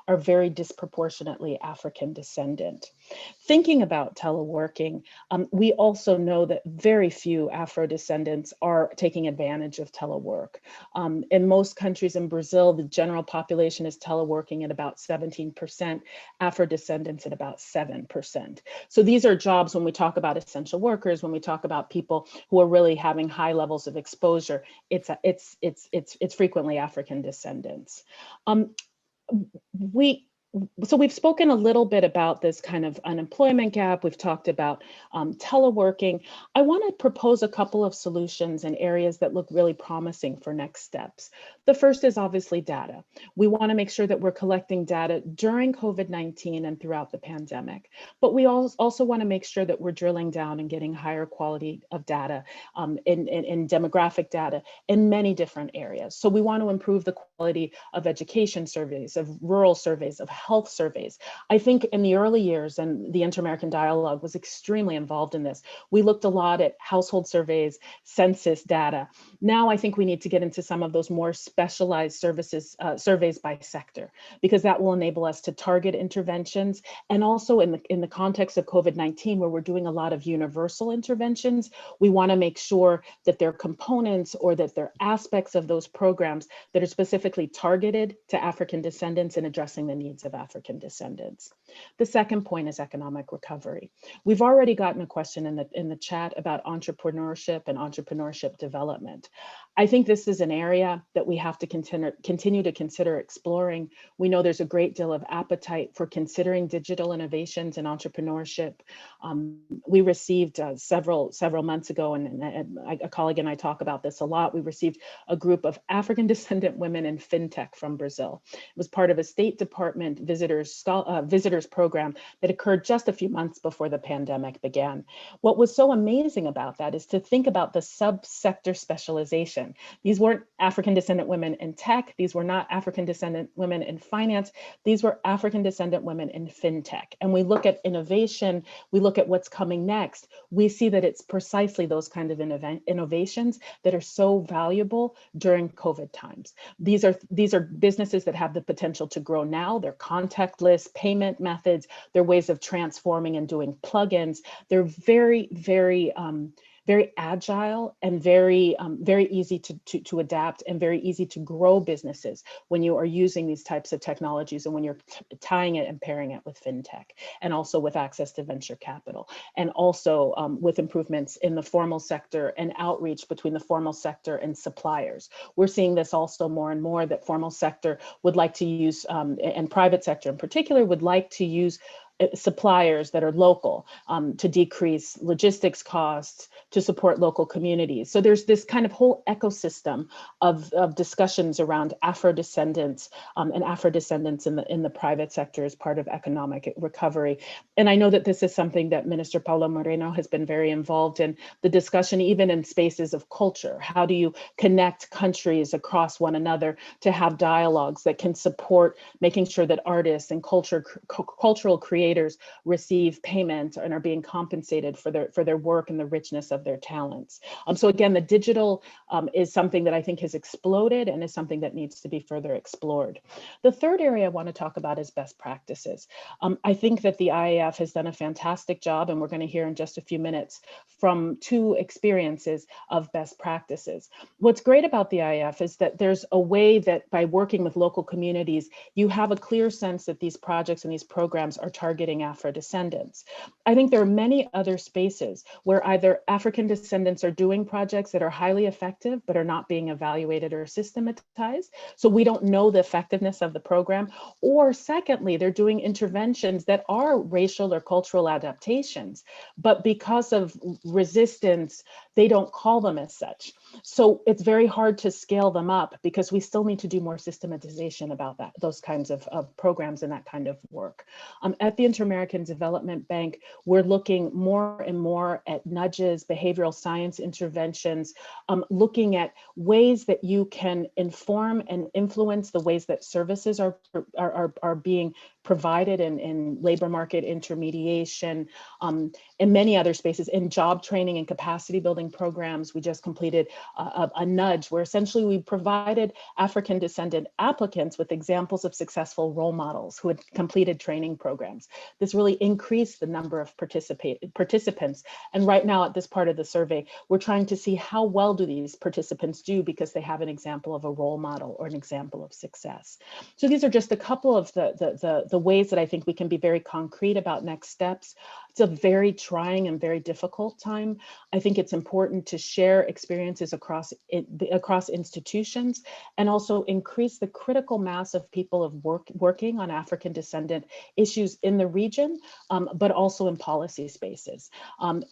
are very disproportionately African descendant. Thinking about teleworking, we also know that very few Afro-descendants are taking advantage of telework. In most countries in Brazil, the general population is teleworking at about 17%, Afro-descendants at about 7%. So these are jobs, when we talk about essential workers, when we talk about people who are really having high levels of exposure, it's frequently African descendants. So we've spoken a little bit about this kind of unemployment gap. We've talked about teleworking. I want to propose a couple of solutions in areas that look really promising for next steps. The first is obviously data. We want to make sure that we're collecting data during COVID-19 and throughout the pandemic, but we also want to make sure that we're drilling down and getting higher quality of data in demographic data in many different areas. So we want to improve the quality of education surveys, of rural surveys, of health surveys. I think in the early years, and the Inter-American Dialogue was extremely involved in this, we looked a lot at household surveys, census data. Now I think we need to get into some of those more specialized services, surveys by sector, because that will enable us to target interventions. And also in the context of COVID-19, where we're doing a lot of universal interventions, we want to make sure that there are components or that there are aspects of those programs that are specifically targeted to African descendants and addressing the needs of African descendants. The second point is economic recovery. We've already gotten a question in the chat about entrepreneurship and entrepreneurship development. I think this is an area that we have to continue to consider exploring. We know there's a great deal of appetite for considering digital innovations and entrepreneurship. We received several months ago, and a colleague and I talk about this a lot, we received a group of African descendant women in fintech from Brazil. It was part of a State Department visitors program that occurred just a few months before the pandemic began. What was so amazing about that is to think about the subsector specialization. These weren't African descendant women in tech. These were not African descendant women in finance. These were African descendant women in fintech. And we look at innovation, we look at what's coming next. We see that it's precisely those kind of innovations that are so valuable during COVID times. These are businesses that have the potential to grow now. They're contactless payment methods. They're ways of transforming and doing plugins. They're very, very agile and very easy to adapt and very easy to grow businesses when you are using these types of technologies and when you're tying it and pairing it with fintech, and also with access to venture capital, and also with improvements in the formal sector and outreach between the formal sector and suppliers. We're seeing this also more and more, that formal sector would like to use, and private sector in particular, would like to use suppliers that are local, to decrease logistics costs, to support local communities. So there's this kind of whole ecosystem of discussions around Afro-descendants and Afro-descendants in the private sector as part of economic recovery. And I know that this is something that Minister Paula Moreno has been very involved in, the discussion even in spaces of culture. How do you connect countries across one another to have dialogues that can support making sure that artists and cultural creators receive payment and are being compensated for their work and the richness of their talents. So again, the digital is something that I think has exploded and is something that needs to be further explored. The third area I want to talk about is best practices. I think that the IAF has done a fantastic job, and we're going to hear in just a few minutes from two experiences of best practices. What's great about the IAF is that there's a way that by working with local communities, you have a clear sense that these projects and these programs are targeting Afro-descendants. I think there are many other spaces where either African descendants are doing projects that are highly effective, but are not being evaluated or systematized. So we don't know the effectiveness of the program. Or secondly, they're doing interventions that are racial or cultural adaptations, but because of resistance, they don't call them as such. So it's very hard to scale them up because we still need to do more systematization about that, those kinds of programs and that kind of work. At the Inter-American Development Bank, we're looking more and more at nudges, behavioral science interventions, looking at ways that you can inform and influence the ways that services are being provided in labor market intermediation, and many other spaces, in job training and capacity building programs. We just completed a nudge where essentially we provided African descendant applicants with examples of successful role models who had completed training programs. This really increased the number of participants. And right now at this part of the survey, we're trying to see how well do these participants do because they have an example of a role model or an example of success. So these are just a couple of the ways that I think we can be very concrete about next steps. It's a very trying and very difficult time. I think it's important to share experiences across institutions and also increase the critical mass of people working on African descendant issues in the region, but also in policy spaces.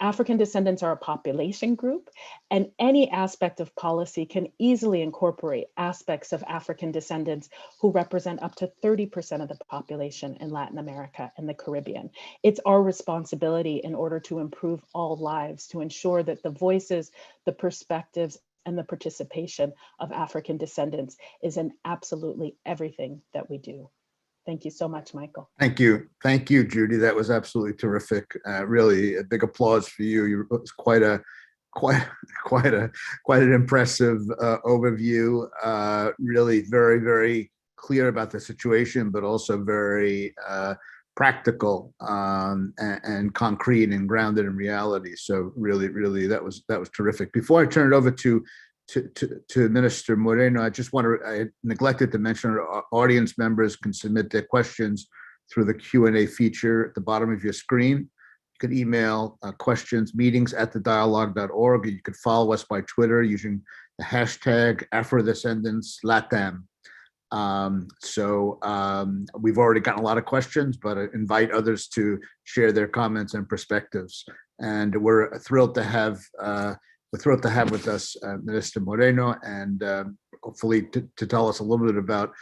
African descendants are a population group, and any aspect of policy can easily incorporate aspects of African descendants who represent up to 30% of the population in Latin America and the Caribbean. It's our responsibility in order to improve all lives, to ensure that the voices, the perspectives, and the participation of African descendants is in absolutely everything that we do. Thank you so much, Michael. Thank you, Judy. That was absolutely terrific. Really, a big applause for you. It was quite an impressive overview. Really, very, very clear about the situation, but also very practical and concrete and grounded in reality. So really, that was terrific. Before I turn it over to Minister Moreno, I neglected to mention our audience members can submit their questions through the Q&A feature at the bottom of your screen. You can email questions, meetings@thedialogue.org, or you could follow us by Twitter using the hashtag Afro-descendants LATAM. We've already gotten a lot of questions, but I invite others to share their comments and perspectives. And we're thrilled to have with us Minister Moreno, and hopefully to tell us a little bit about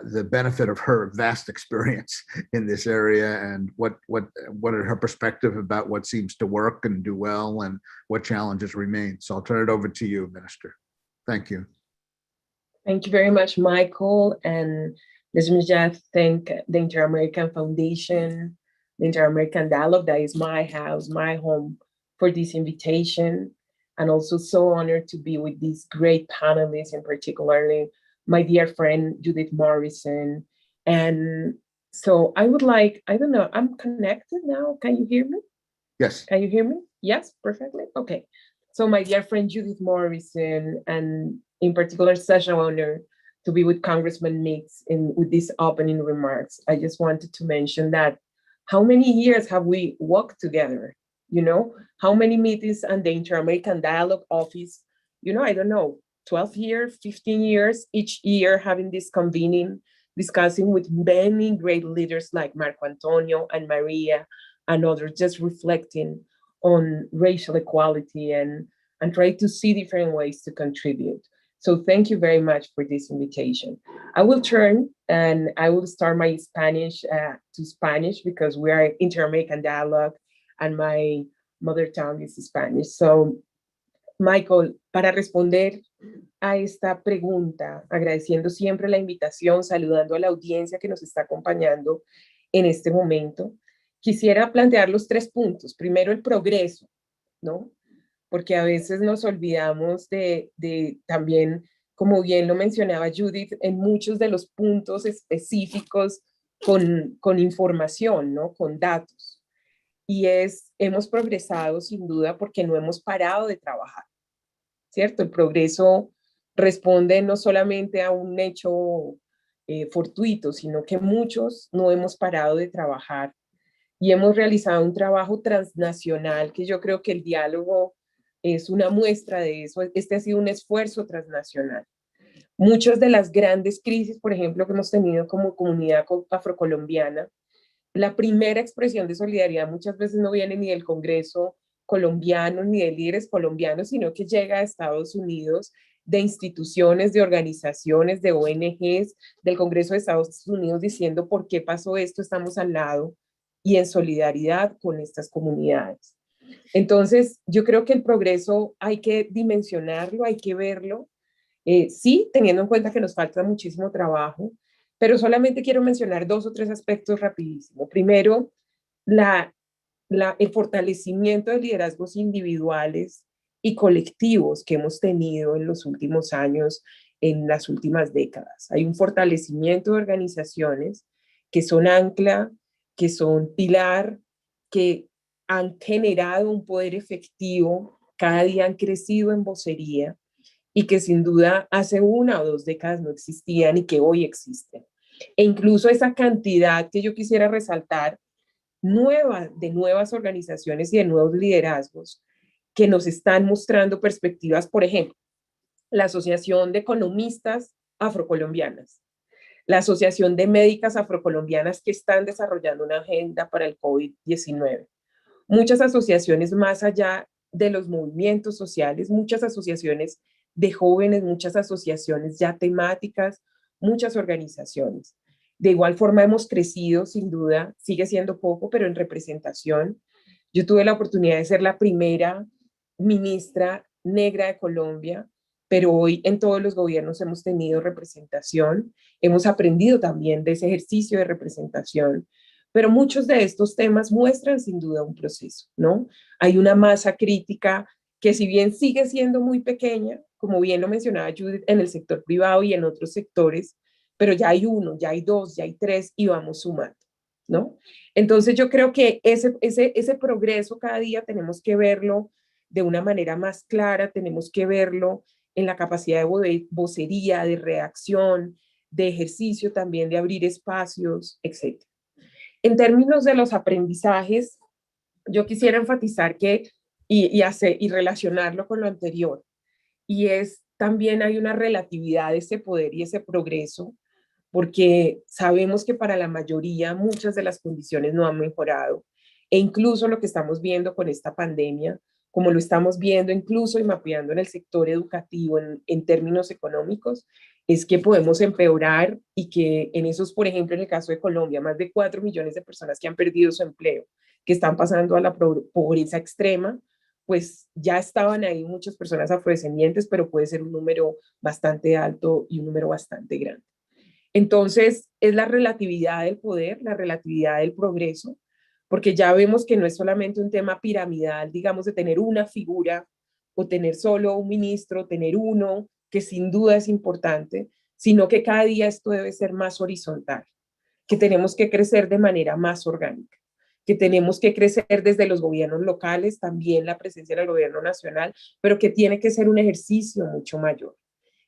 the benefit of her vast experience in this area and what are her perspective about what seems to work and do well and what challenges remain. So I'll turn it over to you, Minister. Thank you. Thank you very much, Michael. And let me just thank the Inter-American Foundation, the Inter-American Dialogue, that is my house, my home, for this invitation. And also so honored to be with these great panelists, and particularly my dear friend, Judith Morrison. And so I would like, I don't know, I'm connected now. Can you hear me? Yes. Can you hear me? Yes, perfectly. Okay. So my dear friend, Judith Morrison, and in particular, such an honor to be with Congressman Nix with these opening remarks. I just wanted to mention that how many years have we walked together? You know, how many meetings and the Inter-American Dialogue Office, you know, I don't know, 12 years, 15 years, each year having this convening, discussing with many great leaders like Marco Antonio and Maria and others, just reflecting on racial equality and try to see different ways to contribute. So thank you very much for this invitation. I will turn and I will start my Spanish to Spanish because we are in Inter-American dialogue and my mother tongue is Spanish. So, Michael, para responder a esta pregunta, agradeciendo siempre la invitación, saludando a la audiencia que nos está acompañando en este momento, quisiera plantear los 3 puntos. Primero, el progreso, ¿no? Porque a veces nos olvidamos de también, como bien lo mencionaba Judith, en muchos de los puntos específicos con información, ¿no? Con datos. Y hemos progresado sin duda porque no hemos parado de trabajar, ¿cierto? El progreso responde no solamente a un hecho fortuito, sino que muchos no hemos parado de trabajar y hemos realizado un trabajo transnacional que yo creo que el diálogo es una muestra de eso. Este ha sido un esfuerzo transnacional. Muchas de las grandes crisis, por ejemplo, que hemos tenido como comunidad afrocolombiana, la primera expresión de solidaridad muchas veces no viene ni del Congreso colombiano ni de líderes colombianos, sino que llega a Estados Unidos, de instituciones, de organizaciones, de ONGs, del Congreso de Estados Unidos diciendo por qué pasó esto, estamos al lado y en solidaridad con estas comunidades. Entonces, yo creo que el progreso hay que dimensionarlo, hay que verlo, sí, teniendo en cuenta que nos falta muchísimo trabajo, pero solamente quiero mencionar 2 o 3 aspectos rapidísimo. Primero, el fortalecimiento de liderazgos individuales y colectivos que hemos tenido en los últimos años, en las últimas décadas. Hay un fortalecimiento de organizaciones que son ancla, que son pilar, que han generado un poder efectivo, cada día han crecido en vocería y que sin duda hace 1 o 2 décadas no existían y que hoy existen. E incluso esa cantidad que yo quisiera resaltar, de nuevas organizaciones y de nuevos liderazgos que nos están mostrando perspectivas, por ejemplo, la Asociación de Economistas Afrocolombianas, la Asociación de Médicas Afrocolombianas que están desarrollando una agenda para el COVID-19. Muchas asociaciones más allá de los movimientos sociales, muchas asociaciones de jóvenes, muchas asociaciones ya temáticas, muchas organizaciones. De igual forma hemos crecido, sin duda, sigue siendo poco, pero en representación. Yo tuve la oportunidad de ser la primera ministra negra de Colombia, pero hoy en todos los gobiernos hemos tenido representación, hemos aprendido también de ese ejercicio de representación, pero muchos de estos temas muestran sin duda un proceso, ¿no? Hay una masa crítica que si bien sigue siendo muy pequeña, como bien lo mencionaba Judith, en el sector privado y en otros sectores, pero ya hay 1, ya hay 2, ya hay 3 y vamos sumando, ¿no? Entonces yo creo que ese progreso cada día tenemos que verlo de una manera más clara, tenemos que verlo en la capacidad de vocería, de reacción, de ejercicio también, de abrir espacios, etc. En términos de los aprendizajes, yo quisiera enfatizar que, y relacionarlo con lo anterior, y es también hay una relatividad de ese poder y ese progreso, porque sabemos que para la mayoría muchas de las condiciones no han mejorado, e incluso lo que estamos viendo con esta pandemia, como lo estamos viendo incluso y mapeando en el sector educativo en términos económicos, es que podemos empeorar y que en esos, por ejemplo, en el caso de Colombia, más de 4 millones de personas que han perdido su empleo, que están pasando a la pobreza extrema, pues ya estaban ahí muchas personas afrodescendientes, pero puede ser un número bastante alto y un número bastante grande. Entonces, es la relatividad del poder, la relatividad del progreso, porque ya vemos que no es solamente un tema piramidal, digamos, de tener una figura o tener solo un ministro, tener uno, que sin duda es importante, sino que cada día esto debe ser más horizontal, que tenemos que crecer de manera más orgánica, que tenemos que crecer desde los gobiernos locales, también la presencia del gobierno nacional, pero que tiene que ser un ejercicio mucho mayor,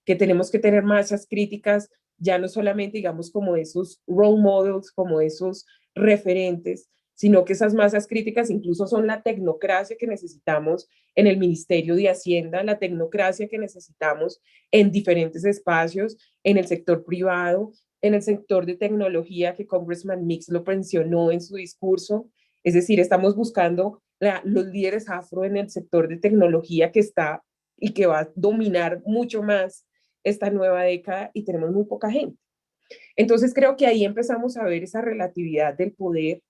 que tenemos que tener masas críticas, ya no solamente, digamos, como esos role models, como esos referentes, sino que esas masas críticas incluso son la tecnocracia que necesitamos en el Ministerio de Hacienda, la tecnocracia que necesitamos en diferentes espacios, en el sector privado, en el sector de tecnología, que Congressman Mix lo mencionó en su discurso. Es decir, estamos buscando los líderes afro en el sector de tecnología que está y que va a dominar mucho más esta nueva década, y tenemos muy poca gente. Entonces creo que ahí empezamos a ver esa relatividad del poder,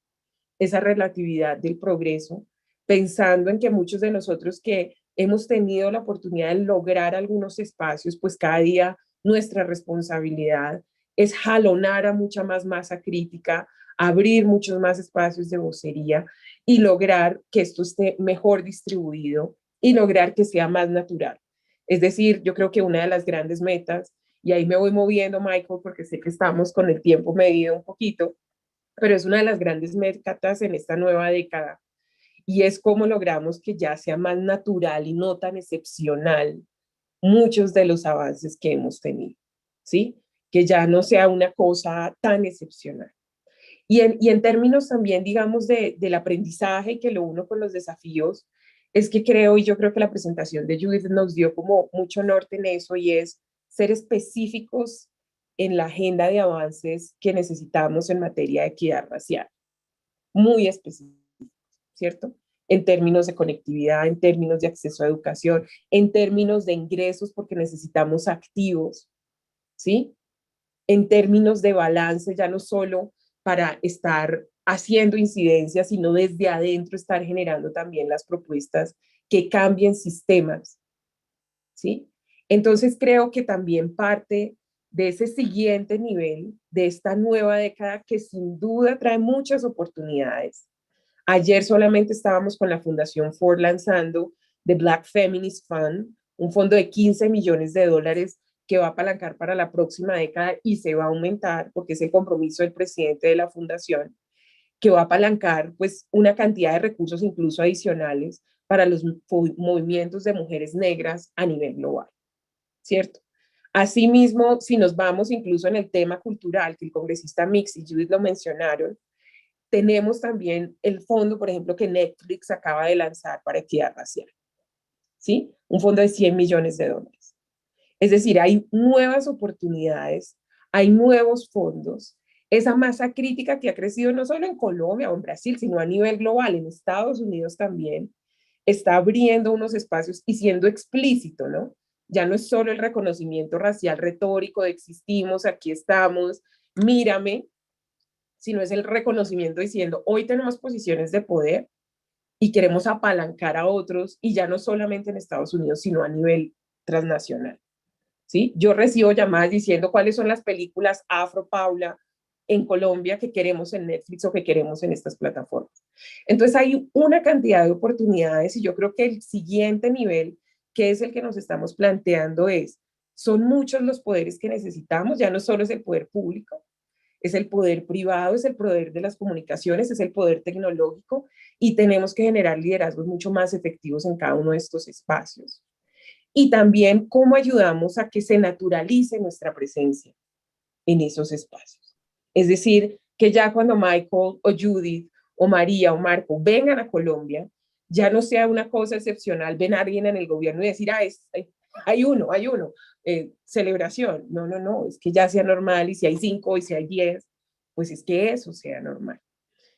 esa relatividad del progreso, pensando en que muchos de nosotros que hemos tenido la oportunidad de lograr algunos espacios, pues cada día nuestra responsabilidad es jalonar a mucha más masa crítica, abrir muchos más espacios de vocería y lograr que esto esté mejor distribuido y lograr que sea más natural. Es decir, yo creo que una de las grandes metas, y ahí me voy moviendo, Michael, porque sé que estamos con el tiempo medido un poquito, pero es una de las grandes metas en esta nueva década, y es cómo logramos que ya sea más natural y no tan excepcional muchos de los avances que hemos tenido, ¿sí? Que ya no sea una cosa tan excepcional. Y en términos también, digamos, del aprendizaje que lo uno con los desafíos, es que creo, y yo creo que la presentación de Judith nos dio como mucho norte en eso, y es ser específicos en la agenda de avances que necesitamos en materia de equidad racial, muy específicos, ¿cierto? En términos de conectividad, en términos de acceso a educación, en términos de ingresos, porque necesitamos activos, ¿sí? En términos de balance, ya no solo para estar haciendo incidencias, sino desde adentro estar generando también las propuestas que cambien sistemas, ¿sí? Entonces creo que también parte de ese siguiente nivel, de esta nueva década que sin duda trae muchas oportunidades. Ayer solamente estábamos con la Fundación Ford lanzando The Black Feminist Fund, un fondo de 15 millones de dólares que va a apalancar para la próxima década y se va a aumentar porque es el compromiso del presidente de la fundación, que va a apalancar pues una cantidad de recursos incluso adicionales para los movimientos de mujeres negras a nivel global, ¿cierto? Asimismo, si nos vamos incluso en el tema cultural, que el congresista Mix y Judith lo mencionaron, tenemos también el fondo, por ejemplo, que Netflix acaba de lanzar para equidad racial, ¿sí? Un fondo de 100 millones de dólares. Es decir, hay nuevas oportunidades, hay nuevos fondos. Esa masa crítica que ha crecido no solo en Colombia o en Brasil, sino a nivel global, en Estados Unidos también, está abriendo unos espacios y siendo explícito, ¿no? Ya no es solo el reconocimiento racial retórico de existimos, aquí estamos, mírame, sino es el reconocimiento diciendo, hoy tenemos posiciones de poder y queremos apalancar a otros, y ya no solamente en Estados Unidos, sino a nivel transnacional. ¿Sí? Yo recibo llamadas diciendo cuáles son las películas Afro, Paula, en Colombia que queremos en Netflix o que queremos en estas plataformas. Entonces hay una cantidad de oportunidades, y yo creo que el siguiente nivel, que es el que nos estamos planteando, son muchos los poderes que necesitamos, ya no solo es el poder público, es el poder privado, es el poder de las comunicaciones, es el poder tecnológico, y tenemos que generar liderazgos mucho más efectivos en cada uno de estos espacios. Y también cómo ayudamos a que se naturalice nuestra presencia en esos espacios. Es decir, que ya cuando Michael o Judith o María o Marco vengan a Colombia, ya no sea una cosa excepcional, ven a alguien en el gobierno y decir, hay uno, celebración. No, no, no, es que ya sea normal, y si hay 5 y si hay 10, pues es que eso sea normal.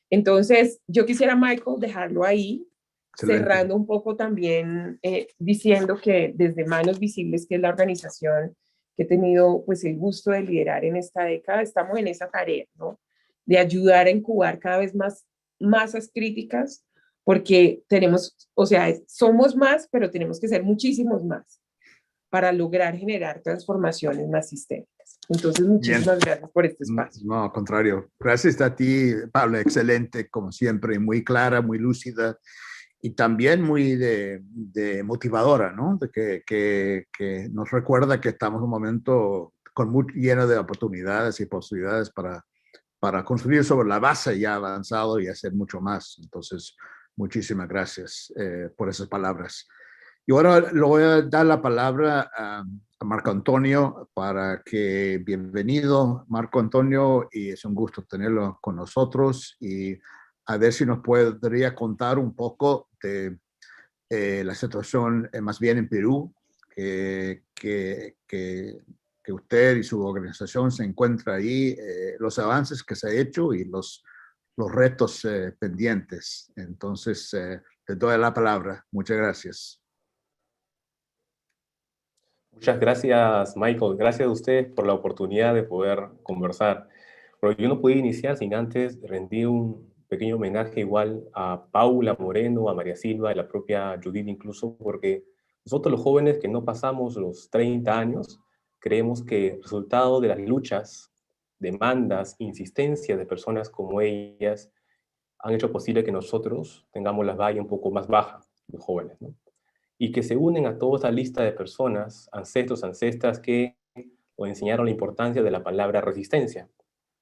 Entonces, yo quisiera, Michael, dejarlo ahí, Excelente. cerrando un poco también diciendo que desde Manos Visibles, que es la organización que he tenido pues el gusto de liderar en esta década, estamos en esa tarea, ¿no? De ayudar a incubar cada vez más masas críticas, porque tenemos, o sea, somos más, pero tenemos que ser muchísimos más para lograr generar transformaciones más sistémicas. Entonces, muchísimas gracias por este espacio. No, al contrario. Gracias a ti, Pablo. Excelente, como siempre, muy clara, muy lúcida y también muy de motivadora, ¿no? De que nos recuerda que estamos en un momento lleno de oportunidades y posibilidades para construir sobre la base ya avanzado y hacer mucho más. Entonces, muchísimas gracias por esas palabras. Y ahora le voy a dar la palabra a Marco Antonio para que, bienvenido Marco Antonio, y es un gusto tenerlo con nosotros, y a ver si nos podría contar un poco de la situación más bien en Perú, que que usted y su organización se encuentra ahí, los avances que se ha hecho y los retos pendientes. Entonces, te doy la palabra. Muchas gracias. Muchas gracias, Michael. Gracias a ustedes por la oportunidad de poder conversar. Pero yo no podía iniciar sin antes rendir un pequeño homenaje igual a Paula Moreno, a María Silva, y la propia Judith incluso, porque nosotros los jóvenes que no pasamos los 30 años, creemos que el resultado de las luchas, demandas, insistencias de personas como ellas han hecho posible que nosotros tengamos la valla un poco más baja, los jóvenes, ¿no? Y que se unen a toda esa lista de personas, ancestros, ancestras, que nos enseñaron la importancia de la palabra resistencia.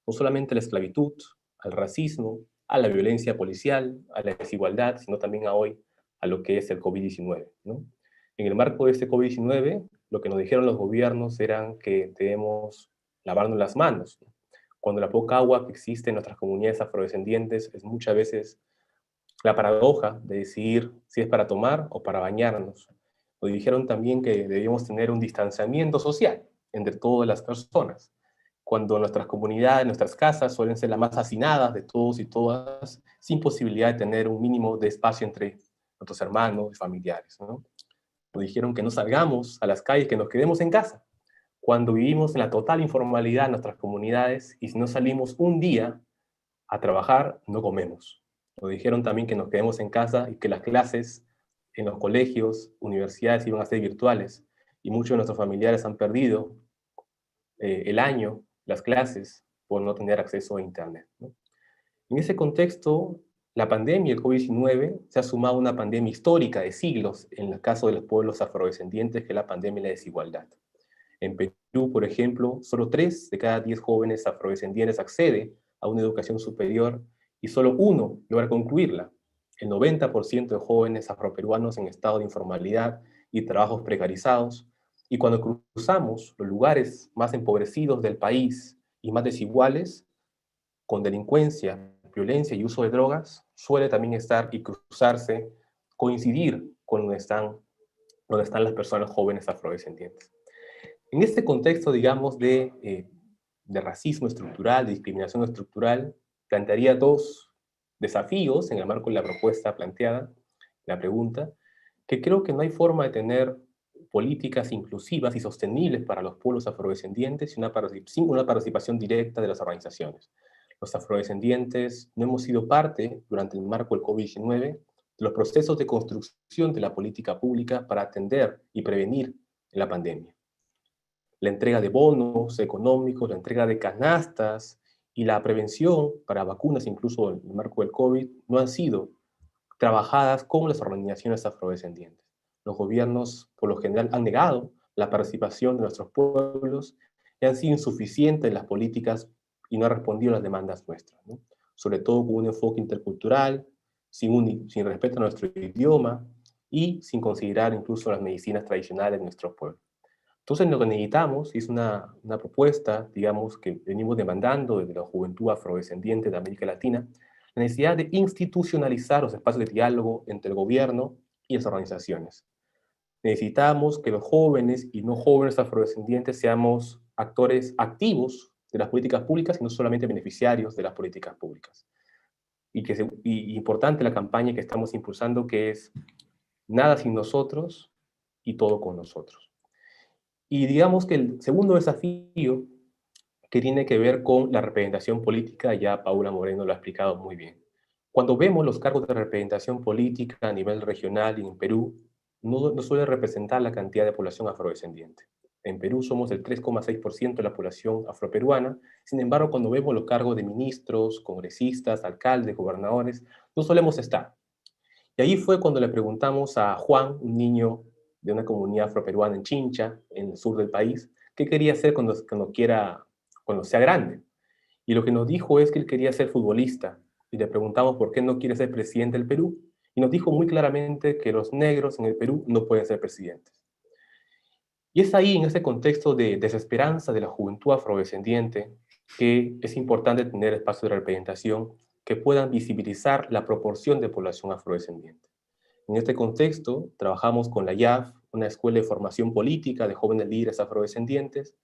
No solamente a la esclavitud, al racismo, a la violencia policial, a la desigualdad, sino también a hoy a lo que es el COVID-19, ¿no? En el marco de este COVID-19, lo que nos dijeron los gobiernos eran que debemos lavarnos las manos, ¿no? Cuando la poca agua que existe en nuestras comunidades afrodescendientes es muchas veces la paradoja de decidir si es para tomar o para bañarnos. Nos dijeron también que debíamos tener un distanciamiento social entre todas las personas, cuando nuestras comunidades, nuestras casas suelen ser las más hacinadas de todos y todas, sin posibilidad de tener un mínimo de espacio entre nuestros hermanos y familiares, ¿no? Nos dijeron que no salgamos a las calles, que nos quedemos en casa, cuando vivimos en la total informalidad en nuestras comunidades, y si no salimos un día a trabajar, no comemos. Nos dijeron también que nos quedemos en casa y que las clases en los colegios, universidades iban a ser virtuales, y muchos de nuestros familiares han perdido el año, las clases, por no tener acceso a Internet, ¿no? En ese contexto, la pandemia, el COVID-19, se ha sumado a una pandemia histórica de siglos en el caso de los pueblos afrodescendientes, que es la pandemia de la desigualdad. En Perú, por ejemplo, solo 3 de cada 10 jóvenes afrodescendientes accede a una educación superior y solo 1 logra concluirla. El 90% de jóvenes afroperuanos en estado de informalidad y trabajos precarizados. Y cuando cruzamos los lugares más empobrecidos del país y más desiguales, con delincuencia, violencia y uso de drogas, suele también estar y cruzarse, coincidir con donde están las personas jóvenes afrodescendientes. En este contexto, digamos, de racismo estructural, de discriminación estructural, plantearía 2 desafíos en el marco de la propuesta planteada, la pregunta, que creo que no hay forma de tener políticas inclusivas y sostenibles para los pueblos afrodescendientes sin una participación directa de las organizaciones. Los afrodescendientes no hemos sido parte, durante el marco del COVID-19, de los procesos de construcción de la política pública para atender y prevenir la pandemia. La entrega de bonos económicos, la entrega de canastas y la prevención para vacunas, incluso en el marco del COVID, no han sido trabajadas con las organizaciones afrodescendientes. Los gobiernos, por lo general, han negado la participación de nuestros pueblos y han sido insuficientes las políticas y no han respondido a las demandas nuestras, ¿no? Sobre todo con un enfoque intercultural, sin respeto a nuestro idioma y sin considerar incluso las medicinas tradicionales de nuestros pueblos. Entonces, lo que necesitamos es una propuesta, digamos, que venimos demandando desde la juventud afrodescendiente de América Latina, la necesidad de institucionalizar los espacios de diálogo entre el gobierno y las organizaciones. Necesitamos que los jóvenes y no jóvenes afrodescendientes seamos actores activos de las políticas públicas y no solamente beneficiarios de las políticas públicas. Y importante la campaña que estamos impulsando, que es nada sin nosotros y todo con nosotros. Y digamos que el segundo desafío, que tiene que ver con la representación política, ya Paula Moreno lo ha explicado muy bien. Cuando vemos los cargos de representación política a nivel regional y en Perú, no suele representar la cantidad de población afrodescendiente. En Perú somos el 3,6% de la población afroperuana. Sin embargo, cuando vemos los cargos de ministros, congresistas, alcaldes, gobernadores, no solemos estar. Y ahí fue cuando le preguntamos a Juan, un niño de una comunidad afroperuana en Chincha, en el sur del país, qué quería hacer cuando sea grande. Y lo que nos dijo es que él quería ser futbolista. Y le preguntamos por qué no quiere ser presidente del Perú. Y nos dijo muy claramente que los negros en el Perú no pueden ser presidentes. Y es ahí, en ese contexto de desesperanza de la juventud afrodescendiente, que es importante tener espacios de representación que puedan visibilizar la proporción de población afrodescendiente. En este contexto, trabajamos con la IAF, una escuela de formación política de jóvenes líderes afrodescendientes,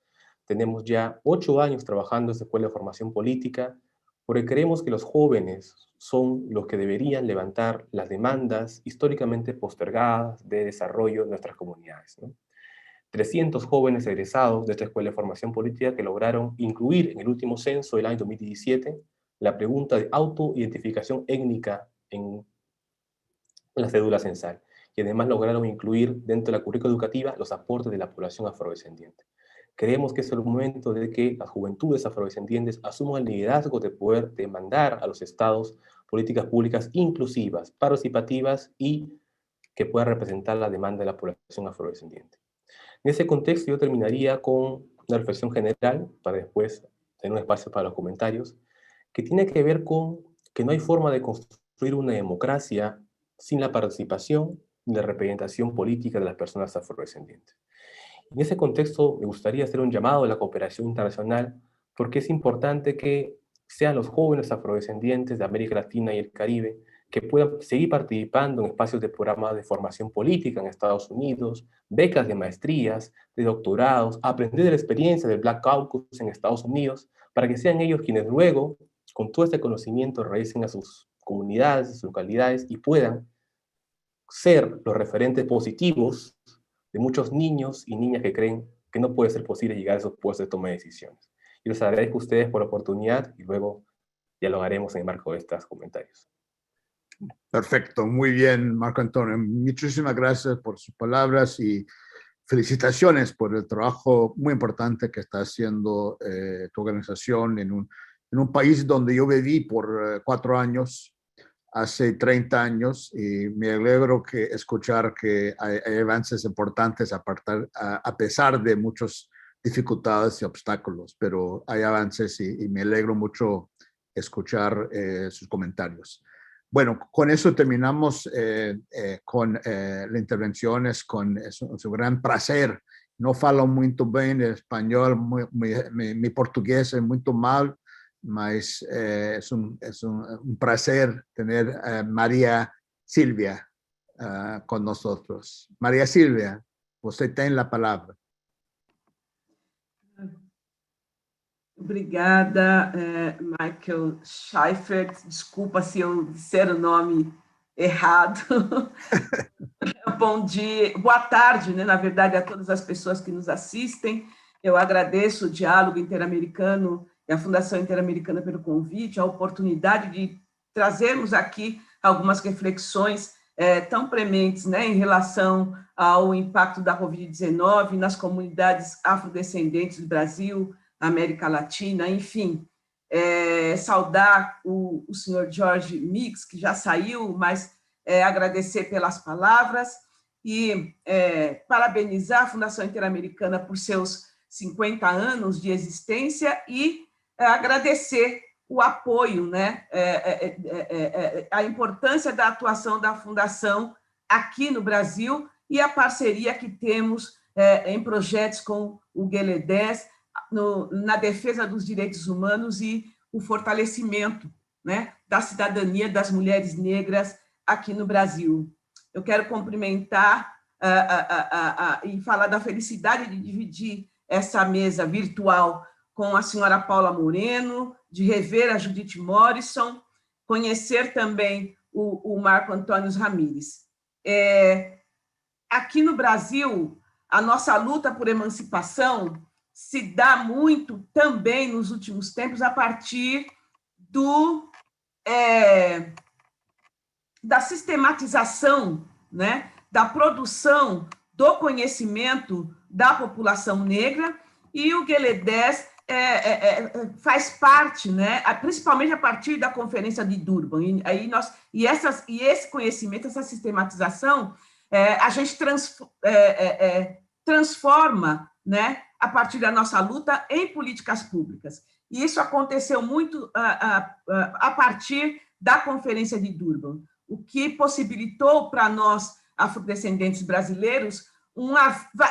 Tenemos ya 8 años trabajando en esta escuela de formación política porque creemos que los jóvenes son los que deberían levantar las demandas históricamente postergadas de desarrollo de nuestras comunidades, ¿no? 300 jóvenes egresados de esta escuela de formación política que lograron incluir en el último censo del año 2017 la pregunta de autoidentificación étnica en la cédula censal, y además lograron incluir dentro de la currícula educativa los aportes de la población afrodescendiente. Creemos que es el momento de que las juventudes afrodescendientes asuman el liderazgo de poder demandar a los estados políticas públicas inclusivas, participativas y que puedan representar la demanda de la población afrodescendiente. En ese contexto yo terminaría con una reflexión general para después tener un espacio para los comentarios, que tiene que ver con que no hay forma de construir una democracia sin la participación y la representación política de las personas afrodescendientes. En ese contexto me gustaría hacer un llamado a la cooperación internacional porque es importante que sean los jóvenes afrodescendientes de América Latina y el Caribe que puedan seguir participando en espacios de programas de formación política en Estados Unidos, becas de maestrías, de doctorados, aprender de la experiencia del Black Caucus en Estados Unidos, para que sean ellos quienes luego, con todo este conocimiento, realicen a sus comunidades, a sus localidades y puedan ser los referentes positivos de muchos niños y niñas que creen que no puede ser posible llegar a esos puestos de toma de decisiones. Y les agradezco a ustedes por la oportunidad y luego dialogaremos en el marco de estos comentarios. Perfecto, muy bien, Marco Antonio. Muchísimas gracias por sus palabras y felicitaciones por el trabajo muy importante que está haciendo tu organización en un país donde yo viví por 4 años, hace 30 años, y me alegro escuchar que hay avances importantes a pesar de muchas dificultades y obstáculos, pero hay avances y me alegro mucho escuchar sus comentarios. Bueno, con eso terminamos con las intervenciones, es un gran placer. No falo muito bem espanhol, mi portugués es muy mal, mas es un placer tener a María Silvia con nosotros. María Silvia, você tem a palavra. Obrigada, Michael Scheifert. Desculpa se eu disser o nome errado. Bom dia, boa tarde, né, na verdade, a todas as pessoas que nos assistem. Eu agradeço o Diálogo Interamericano e a Fundação Interamericana pelo convite, a oportunidade de trazermos aqui algumas reflexões tão prementes, né, em relação ao impacto da Covid-19 nas comunidades afrodescendentes do Brasil, América Latina, enfim. Saudar o senhor George Mix, que já saiu, mas agradecer pelas palavras e parabenizar a Fundação Interamericana por seus 50 anos de existência e agradecer o apoio, né, a importância da atuação da Fundação aqui no Brasil e a parceria que temos em projetos com o GLE10 na defesa dos direitos humanos e o fortalecimento, né, da cidadania das mulheres negras aqui no Brasil. Eu quero cumprimentar e falar da felicidade de dividir essa mesa virtual com a senhora Paula Moreno, de rever a Judith Morrison, conhecer também o Marco Antônio Ramírez. Aqui no Brasil, a nossa luta por emancipação se dá muito também nos últimos tempos a partir da sistematização, né, da produção do conhecimento da população negra, e o GLE10 faz parte, né, principalmente a partir da Conferência de Durban. E esse conhecimento, essa sistematização, a gente transforma, né, a partir da nossa luta em políticas públicas. E isso aconteceu muito a partir da Conferência de Durban, o que possibilitou para nós, afrodescendentes brasileiros,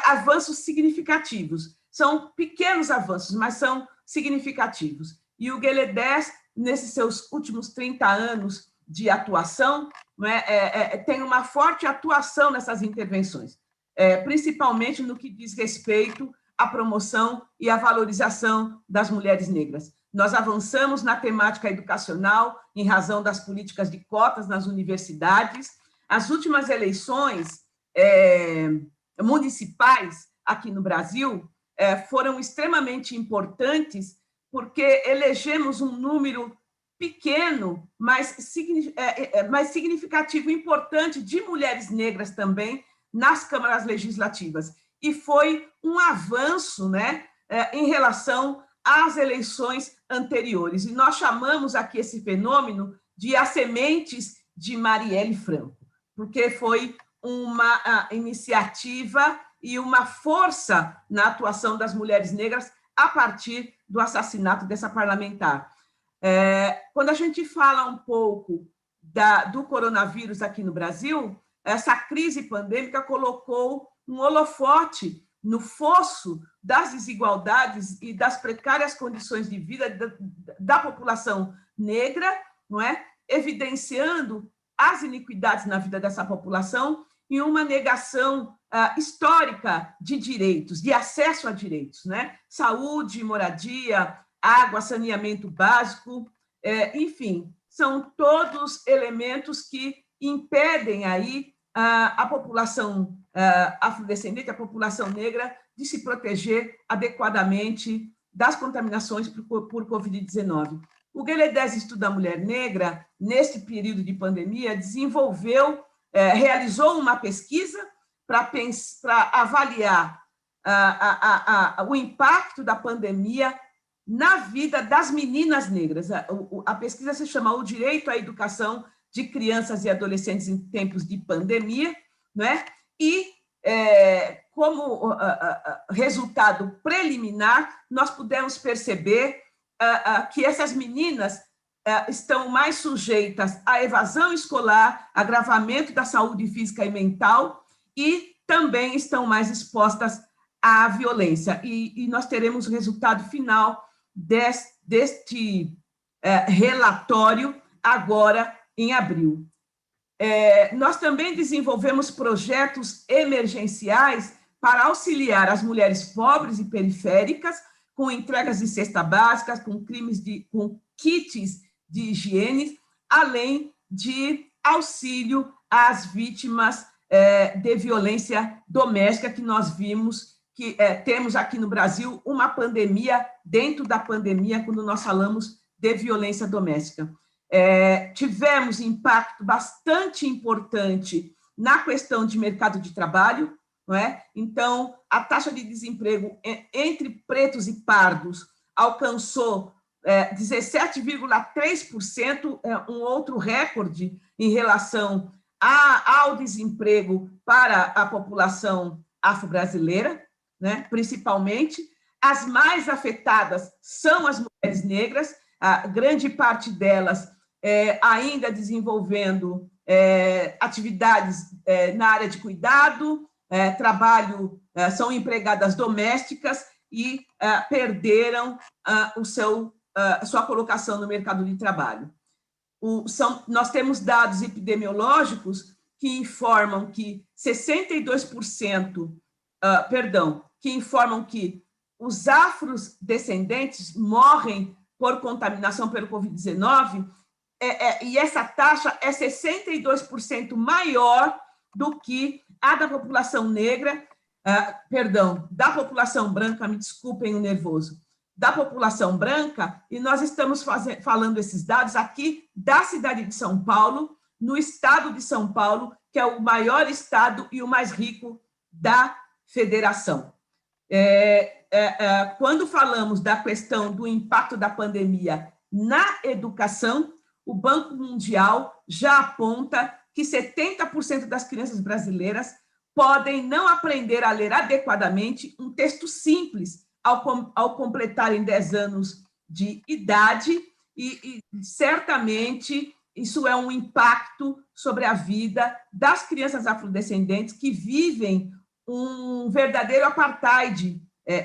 avanços significativos. São pequenos avanços, mas são significativos. E o GLE10, nesses seus últimos 30 anos de atuação, né, tem uma forte atuação nessas intervenções, principalmente no que diz respeito a promoção e a valorização das mulheres negras. Nós avançamos na temática educacional em razão das políticas de cotas nas universidades. As últimas eleições municipais aqui no Brasil foram extremamente importantes porque elegemos um número pequeno, mas significativo, importante, de mulheres negras também nas câmaras legislativas. E foi um avanço, né, em relação às eleições anteriores. E nós chamamos aqui esse fenômeno de as sementes de Marielle Franco, porque foi uma iniciativa e uma força na atuação das mulheres negras a partir do assassinato dessa parlamentar. Quando a gente fala um pouco do coronavírus aqui no Brasil, essa crise pandêmica colocou um holofote no fosso das desigualdades e das precárias condições de vida da população negra, não é? Evidenciando as iniquidades na vida dessa população e uma negação histórica de direitos, de acesso a direitos, né? Saúde, moradia, água, saneamento básico, enfim, são todos elementos que impedem aí a população afrodescendente, a população negra, de se proteger adequadamente das contaminações por Covid-19. O Gueledés Estuda a Mulher Negra, neste período de pandemia, realizou uma pesquisa para avaliar o impacto da pandemia na vida das meninas negras. A pesquisa se chama O Direito à Educação de Crianças e Adolescentes em Tempos de Pandemia, né? E, como resultado preliminar, nós pudemos perceber que essas meninas estão mais sujeitas à evasão escolar, agravamento da saúde física e mental, e também estão mais expostas à violência. E nós teremos o resultado final deste relatório agora em abril. Nós também desenvolvemos projetos emergenciais para auxiliar as mulheres pobres e periféricas com entregas de cesta básica, com kits de higiene, além de auxílio às vítimas de violência doméstica, que nós vimos que temos aqui no Brasil uma pandemia dentro da pandemia, quando nós falamos de violência doméstica. Tivemos impacto bastante importante na questão de mercado de trabalho, não é? Então, a taxa de desemprego entre pretos e pardos alcançou 17,3%, um outro recorde em relação ao desemprego para a população afro-brasileira, né? Principalmente. As mais afetadas são as mulheres negras, a grande parte delas ainda desenvolvendo atividades na área de cuidado, trabalho, são empregadas domésticas e perderam sua colocação no mercado de trabalho. Nós temos dados epidemiológicos que informam que 62%, que informam que os afrodescendentes morrem por contaminação pelo Covid-19, e essa taxa é 62% maior do que a da população negra, da população branca, me desculpem o nervoso, da população branca, e nós estamos falando esses dados aqui da cidade de São Paulo, no estado de São Paulo, que é o maior estado e o mais rico da federação. Quando falamos da questão do impacto da pandemia na educação, o Banco Mundial já aponta que 70% das crianças brasileiras podem não aprender a ler adequadamente um texto simples ao completarem 10 anos de idade, e certamente isso é um impacto sobre a vida das crianças afrodescendentes que vivem um verdadeiro apartheid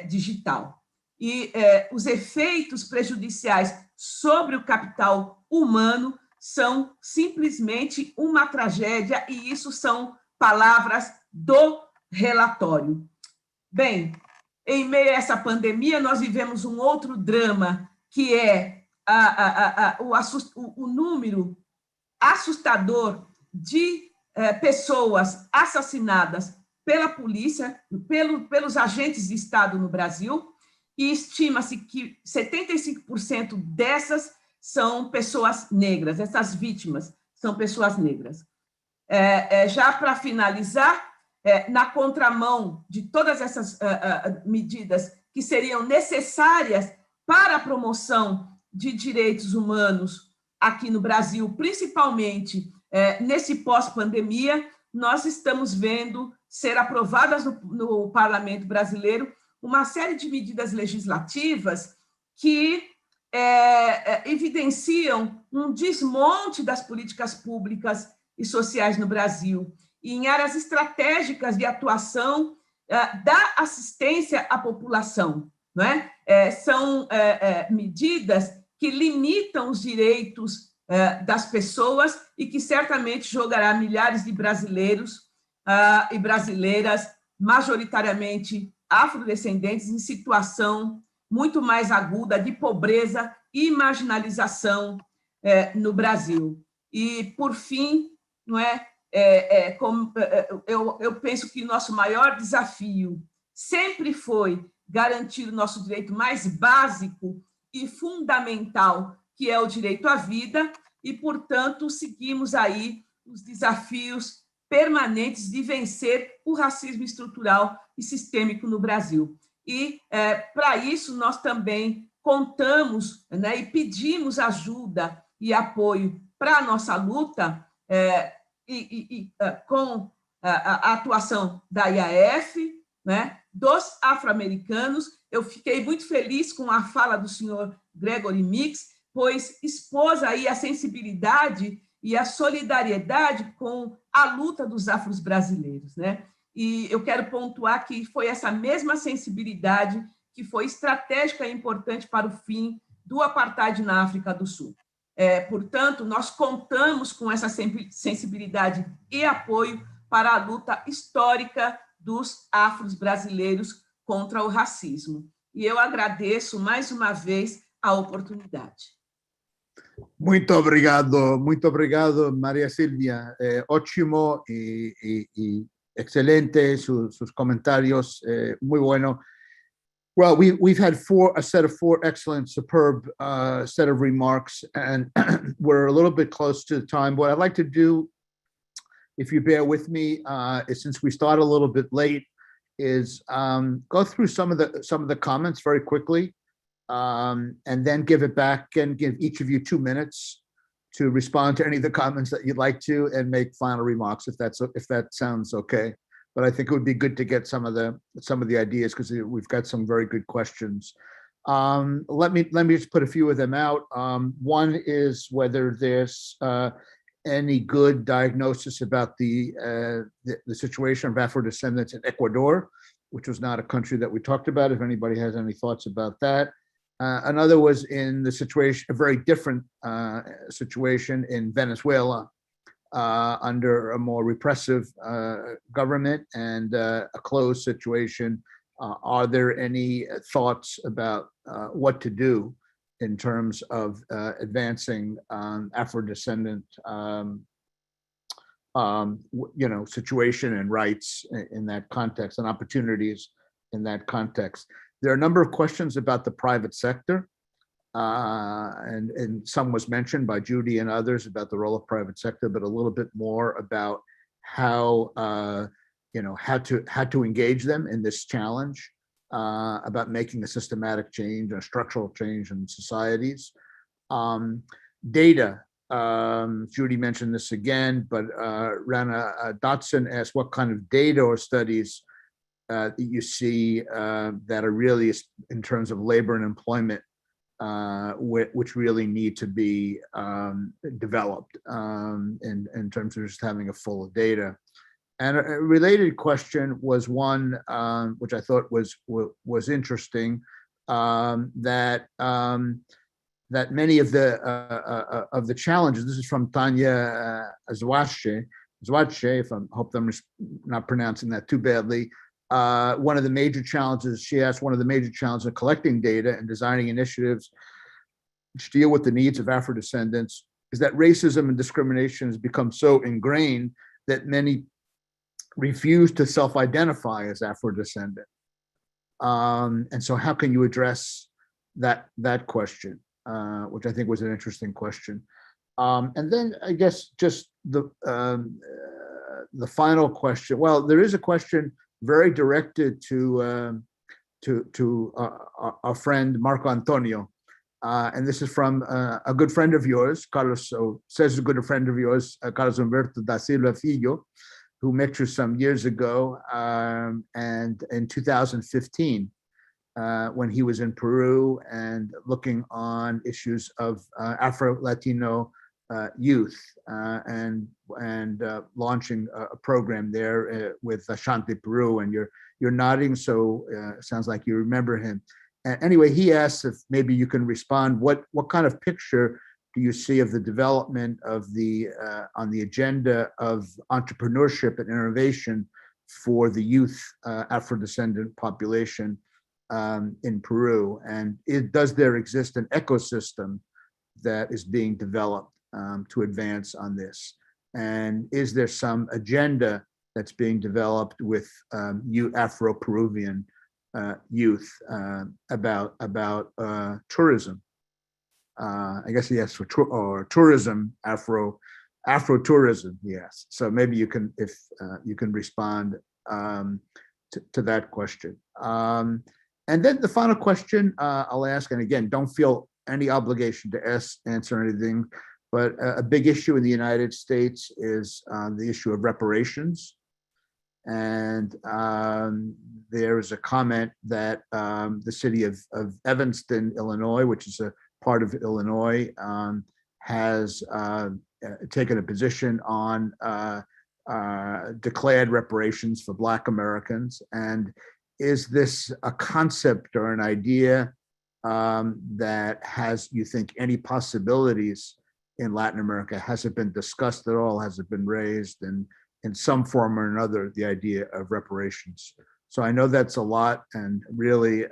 digital. E os efeitos prejudiciais sobre o capital humano são simplesmente uma tragédia, e isso são palavras do relatório. Bem, em meio a essa pandemia, nós vivemos um outro drama, que é o número assustador de pessoas assassinadas pela polícia, pelos agentes de Estado no Brasil, e estima-se que 75% dessas são pessoas negras, essas vítimas são pessoas negras. Já para finalizar, na contramão de todas essas medidas que seriam necessárias para a promoção de direitos humanos aqui no Brasil, principalmente nesse pós-pandemia, nós estamos vendo ser aprovadas no Parlamento brasileiro uma série de medidas legislativas que evidenciam um desmonte das políticas públicas e sociais no Brasil, e em áreas estratégicas de atuação da assistência à população. Não é? São medidas que limitam os direitos das pessoas e que certamente jogará milhares de brasileiros e brasileiras, majoritariamente afrodescendentes, em situação muito mais aguda de pobreza e marginalização no Brasil. E, por fim, não é? Eu penso que o nosso maior desafio sempre foi garantir o nosso direito mais básico e fundamental, que é o direito à vida, e, portanto, seguimos aí os desafios permanentes de vencer o racismo estrutural e sistêmico no Brasil. E, para isso, nós também contamos, né, e pedimos ajuda e apoio para a nossa luta, com a atuação da IAF, né, dos afro-americanos. Eu fiquei muito feliz com a fala do senhor Gregory Mix, pois expôs aí a sensibilidade e a solidariedade com a luta dos afros brasileiros, né? E eu quero pontuar que foi essa mesma sensibilidade que foi estratégica e importante para o fim do apartheid na África do Sul. Portanto, nós contamos com essa sensibilidade e apoio para a luta histórica dos afros brasileiros contra o racismo. E eu agradeço mais uma vez a oportunidade. Muito obrigado, María Silvia. Ótimo y excelente sus comentarios, muy bueno. Well, we've had a set of four excellent, superb set of remarks, and we're a little bit close to the time. What I'd like to do, if you bear with me, is, since we start a little bit late, is go through some of the comments very quickly, and then give it back and give each of you 2 minutes to respond to any of the comments that you'd like to, and make final remarks, if that sounds okay. But I think it would be good to get some of the ideas, because we've got some very good questions. Let me just put a few of them out. One is whether there's any good diagnosis about the situation of Afro-descendants in Ecuador, which was not a country that we talked about. If anybody has any thoughts about that. Another was in the situation, a very different situation in Venezuela, under a more repressive government and a closed situation. Are there any thoughts about what to do in terms of advancing Afro-descendant situation and rights in that context, and opportunities in that context? There are a number of questions about the private sector, and some was mentioned by Judy and others about the role of private sector, but a little bit more about how how to engage them in this challenge, about making a systematic change, a structural change in societies. Data, Judy mentioned this again, but Rana Dotson asked what kind of data or studies you see that are really, in terms of labor and employment, which really need to be developed in terms of just having a full of data. And a related question was one which I thought was interesting, that many of the challenges. This is from Tanya Zwache, if I hope I'm not pronouncing that too badly. one of the major challenges, she asked, one of the major challenges of collecting data and designing initiatives which deal with the needs of Afro-descendants is that racism and discrimination has become so ingrained that many refuse to self-identify as Afro-descendant. And so how can you address that question, which I think was an interesting question. And then I guess just the final question. Well, there is a question very directed to our friend Marco Antonio. And this is from a good friend of yours, Carlos, says a good friend of yours, Carlos Humberto da Silva Filho, who met you some years ago, and in 2015, when he was in Peru and looking on issues of Afro-Latino youth and launching a program there with Ashanti Peru, and you're nodding, so sounds like you remember him. Anyway, he asked if maybe you can respond. What kind of picture do you see of the development of the on the agenda of entrepreneurship and innovation for the youth Afro-descendant population in Peru? And does there exist an ecosystem that is being developed to advance on this? And is there some agenda that's being developed with you Afro-Peruvian youth about tourism? I guess he asked for tourism, Afro tourism. Yes. So maybe you can, if you can respond to that question. And then the final question I'll ask, and again, don't feel any obligation to answer anything, but a big issue in the United States is the issue of reparations. And there is a comment that the city of Evanston, Illinois, which is a part of Illinois, has taken a position on declared reparations for Black Americans. And is this a concept or an idea that has, you think, any possibilities in Latin America? Has it been discussed at all? Has it been raised in some form or another, the idea of reparations? So I know that's a lot, and really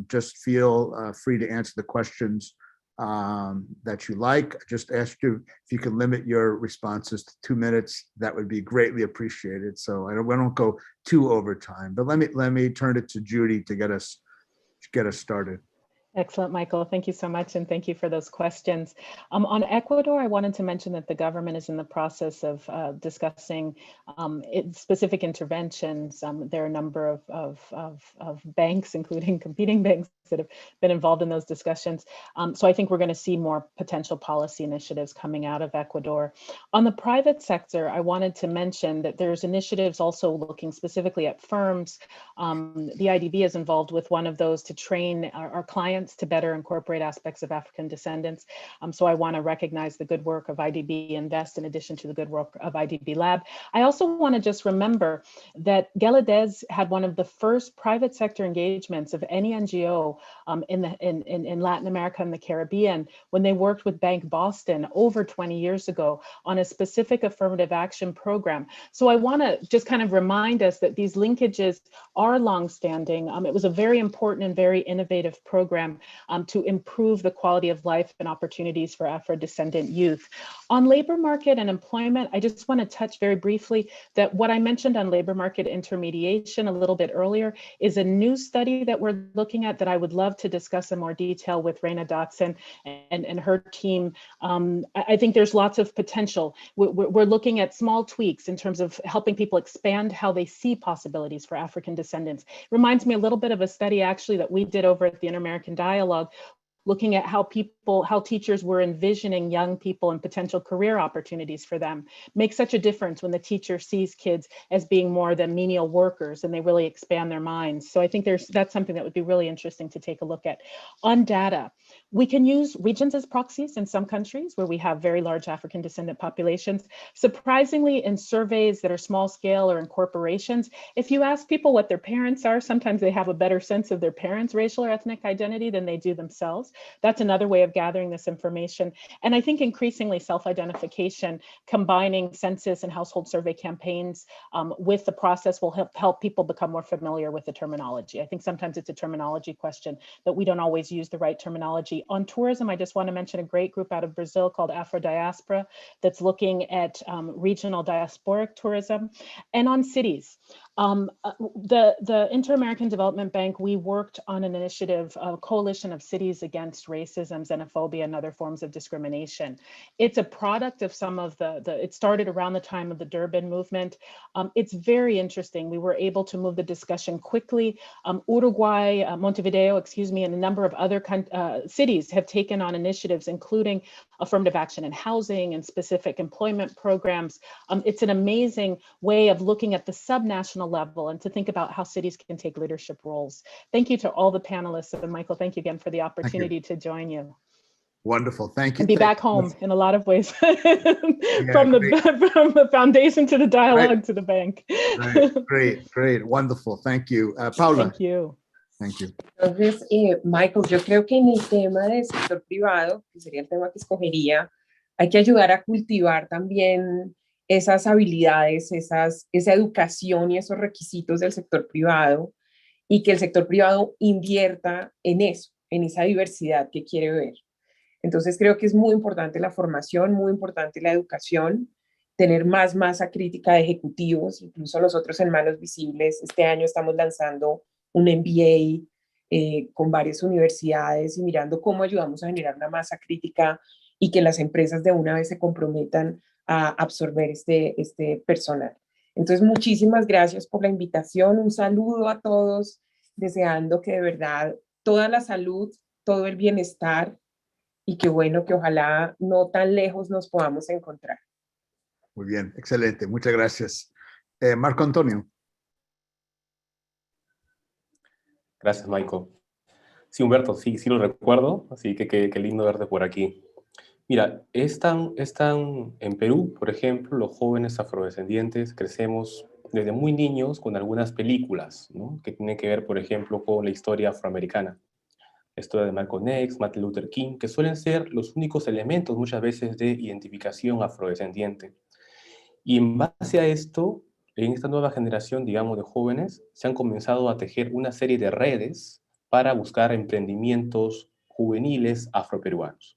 just feel free to answer the questions that you like. I just asked you if you can limit your responses to 2 minutes. That would be greatly appreciated. So I don't go too over time, but let me turn it to Judy to get us started. Excellent, Michael. Thank you so much. And thank you for those questions. On Ecuador, I wanted to mention that the government is in the process of discussing specific interventions. There are a number of banks, including competing banks, that have been involved in those discussions. So I think we're going to see more potential policy initiatives coming out of Ecuador. On the private sector, I wanted to mention that there's initiatives also looking specifically at firms. The IDB is involved with one of those to train our clients to better incorporate aspects of African descendants. So I want to recognize the good work of IDB Invest in addition to the good work of IDB Lab. I also want to just remember that Geladez had one of the first private sector engagements of any NGO in Latin America and the Caribbean when they worked with Bank Boston over 20 years ago on a specific affirmative action program. So I want to just kind of remind us that these linkages are longstanding. It was a very important and very innovative program to improve the quality of life and opportunities for Afro-descendant youth. On labor market and employment, I just want to touch very briefly that what I mentioned on labor market intermediation a little bit earlier is a new study that we're looking at that I would love to discuss in more detail with Raina Dotson and her team. I think there's lots of potential. We're looking at small tweaks in terms of helping people expand how they see possibilities for African descendants. It reminds me a little bit of a study actually that we did over at the Inter-American Dialogue, looking at how teachers were envisioning young people and potential career opportunities for them. Makes such a difference when the teacher sees kids as being more than menial workers and they really expand their minds. So I think that's something that would be really interesting to take a look at. On data, we can use regions as proxies in some countries where we have very large African descendant populations. Surprisingly, in surveys that are small scale or in corporations, if you ask people what their parents are, sometimes they have a better sense of their parents' racial or ethnic identity than they do themselves. That's another way of gathering this information. And I think increasingly self-identification, combining census and household survey campaigns with the process will help people become more familiar with the terminology. I think sometimes it's a terminology question that we don't always use the right terminology. On tourism, I just want to mention a great group out of Brazil called Afro-diaspora that's looking at regional diasporic tourism. And on cities, the Inter-American Development Bank, we worked on an initiative, a coalition of cities against racism, xenophobia, and other forms of discrimination. It's a product of some of it started around the time of the Durban movement. It's very interesting. We were able to move the discussion quickly. Uruguay, Montevideo, and a number of other cities have taken on initiatives, including affirmative action in housing and specific employment programs. It's an amazing way of looking at the subnational level and to think about how cities can take leadership roles. Thank you to all the panelists. And Michael, thank you again for the opportunity to join you. Wonderful, thank you. And be back home in a lot of ways, from the foundation to the dialogue to the bank. Great, wonderful, thank you. Paula. Thank you. Thank you. Entonces, Michael, yo creo que en el tema del sector privado, que sería el tema que escogería, hay que ayudar a cultivar también esas habilidades, esa educación y esos requisitos del sector privado, y que el sector privado invierta en eso, en esa diversidad que quiere ver. Entonces creo que es muy importante la formación, muy importante la educación, tener más masa crítica de ejecutivos, incluso nosotros en Manos Visibles este año estamos lanzando un MBA con varias universidades y mirando cómo ayudamos a generar una masa crítica y que las empresas de una vez se comprometan a absorber este personal. Entonces, muchísimas gracias por la invitación, un saludo a todos, deseando que de verdad toda la salud, todo el bienestar y que bueno, que ojalá no tan lejos nos podamos encontrar. Muy bien, excelente, muchas gracias. Marco Antonio. Gracias, Michael. Sí, Humberto, sí lo recuerdo, así que qué lindo verte por aquí. Mira, en Perú, por ejemplo, los jóvenes afrodescendientes crecemos desde muy niños con algunas películas, ¿no? Que tienen que ver, por ejemplo, con la historia afroamericana. La historia de Malcolm X, Martin Luther King, que suelen ser los únicos elementos muchas veces de identificación afrodescendiente. Y en base a esto, en esta nueva generación, digamos, de jóvenes, se han comenzado a tejer una serie de redes para buscar emprendimientos juveniles afroperuanos.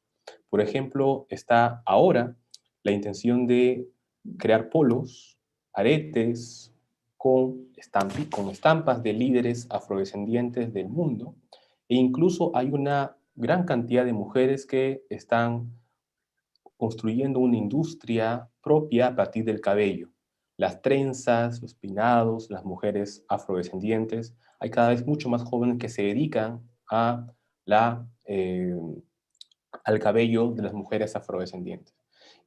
Por ejemplo, está ahora la intención de crear polos, aretes, con estampas de líderes afrodescendientes del mundo, e incluso hay una gran cantidad de mujeres que están construyendo una industria propia a partir del cabello. Las trenzas, los peinados, las mujeres afrodescendientes, hay cada vez mucho más jóvenes que se dedican al cabello de las mujeres afrodescendientes.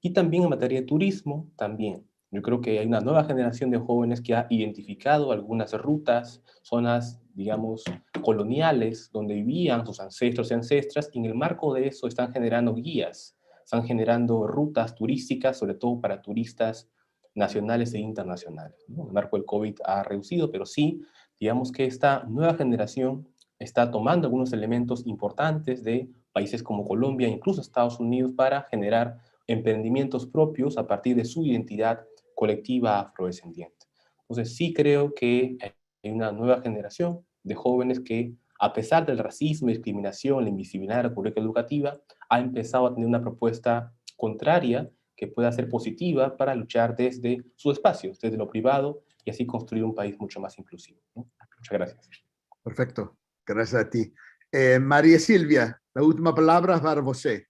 Y también en materia de turismo, también. Yo creo que hay una nueva generación de jóvenes que ha identificado algunas rutas, zonas, digamos, coloniales, donde vivían sus ancestros y ancestras, y en el marco de eso están generando guías, están generando rutas turísticas, sobre todo para turistas nacionales e internacionales, ¿no? El marco del COVID ha reducido, pero sí, digamos que esta nueva generación está tomando algunos elementos importantes de países como Colombia, incluso Estados Unidos, para generar emprendimientos propios a partir de su identidad colectiva afrodescendiente. Entonces sí creo que hay una nueva generación de jóvenes que, a pesar del racismo, discriminación, la invisibilidad de la política educativa, ha empezado a tener una propuesta contraria que pueda ser positiva para luchar desde su espacio, desde lo privado, y así construir un país mucho más inclusivo, ¿no? Muchas gracias. Perfecto, gracias a ti. Maria Silvia, la última palavra para você.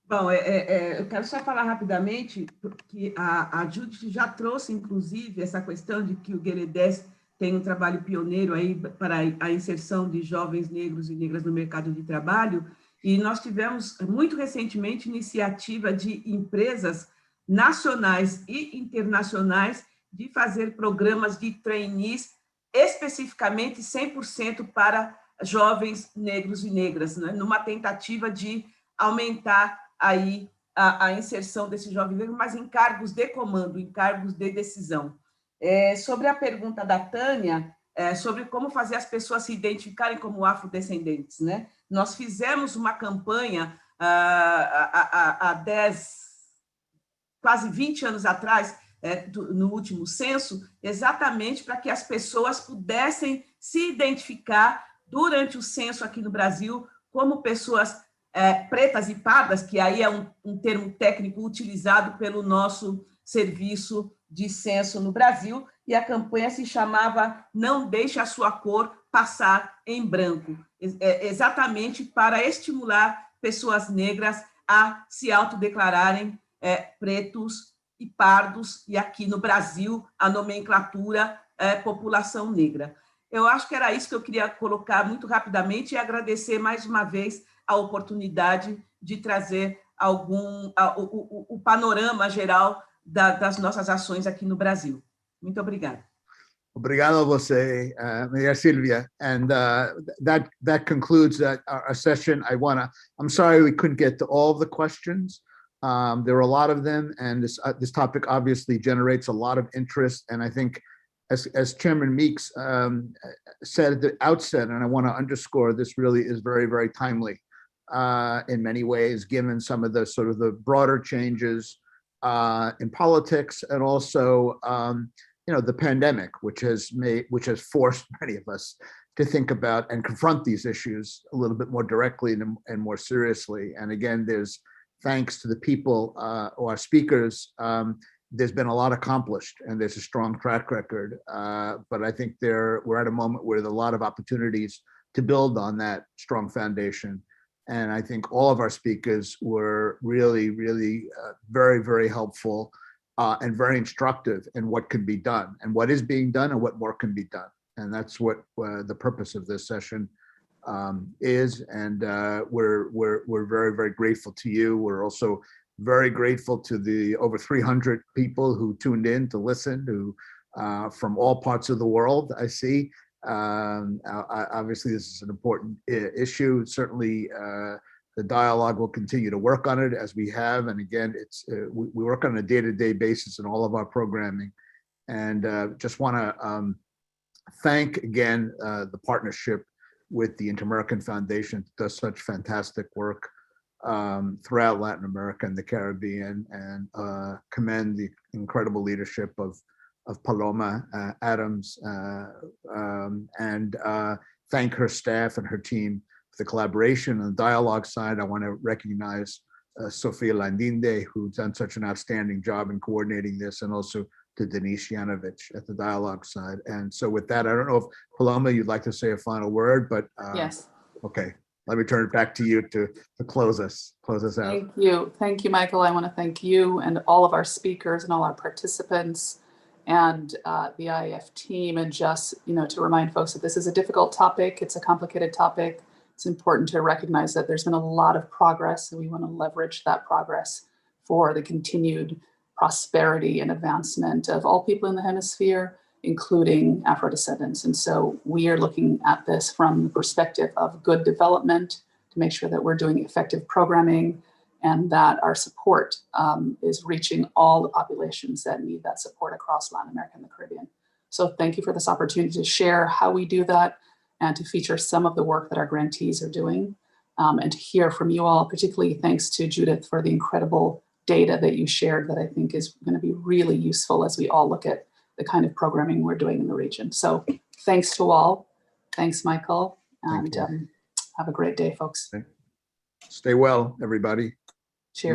Bom, eu quero só falar rapidamente, porque a Judith já trouxe, inclusive, essa questão de que o Gueredés tem um trabalho pioneiro aí para a inserção de jovens negros e negras no mercado de trabalho, e nós tivemos, muito recentemente, iniciativa de empresas nacionais e internacionais de fazer programas de trainees especificamente 100% para jovens negros e negras, né? Numa tentativa de aumentar aí a inserção desses jovens negros, mas em cargos de comando, em cargos de decisão. Sobre a pergunta da Tânia, sobre como fazer as pessoas se identificarem como afrodescendentes, né? Nós fizemos uma campanha há quase 20 anos atrás, no último censo, exatamente para que as pessoas pudessem se identificar durante o censo aqui no Brasil como pessoas pretas e pardas, que aí é um termo técnico utilizado pelo nosso serviço de censo no Brasil, e a campanha se chamava Não Deixe a Sua Cor Passar em Branco, exatamente para estimular pessoas negras a se autodeclararem pretos e pardos, e aqui no Brasil a nomenclatura população negra. Eu acho que era isso que eu queria colocar muito rapidamente e agradecer mais uma vez a oportunidade de trazer o panorama geral das nossas ações aqui no Brasil. Muito obrigada. Obrigado a você, Maria Silvia. And that concludes our session. I'm sorry we couldn't get to all of the questions. There were a lot of them, and this topic obviously generates a lot of interest. And I think, as Chairman Meeks said at the outset, and I want to underscore, this really is very, very timely in many ways, given some of the sort of the broader changes in politics, and also the pandemic, which has forced many of us to think about and confront these issues a little bit more directly and more seriously. And again, there's, thanks to the people or our speakers, there's been a lot accomplished, and there's a strong track record. But I think we're at a moment where there are a lot of opportunities to build on that strong foundation. And I think all of our speakers were really, really very, very helpful and very instructive in what can be done and what is being done and what more can be done. And that's what the purpose of this session is. And we're very, very grateful to you. We're also very grateful to the over 300 people who tuned in to listen, from all parts of the world, I see. Obviously, this is an important issue. Certainly, the dialogue will continue to work on it as we have. And again, we work on a day-to-day basis in all of our programming. And just want to thank again the partnership with the Inter-American Foundation, that does such fantastic work throughout Latin America and the Caribbean, and commend the incredible leadership of Paloma Adams, and thank her staff and her team for the collaboration. On the dialogue side, I want to recognize Sofia Landinde, who's done such an outstanding job in coordinating this, and also to Denise Yanovich at the dialogue side. And so with that, I don't know if Paloma, you'd like to say a final word, but Yes. Okay, let me turn it back to you to close us out. Thank you, Michael. I want to thank you and all of our speakers and all our participants and the IAF team, and just, to remind folks that this is a difficult topic. It's a complicated topic. It's important to recognize that there's been a lot of progress, and we want to leverage that progress for the continued prosperity and advancement of all people in the hemisphere, including Afro-descendants. And so we are looking at this from the perspective of good development to make sure that we're doing effective programming and that our support is reaching all the populations that need that support across Latin America and the Caribbean. So thank you for this opportunity to share how we do that and to feature some of the work that our grantees are doing, and to hear from you all, particularly thanks to Judith for the incredible data that you shared that I think is going to be really useful as we all look at the kind of programming we're doing in the region. So thanks to all. Thanks, Michael. And have a great day, folks. Stay well, everybody.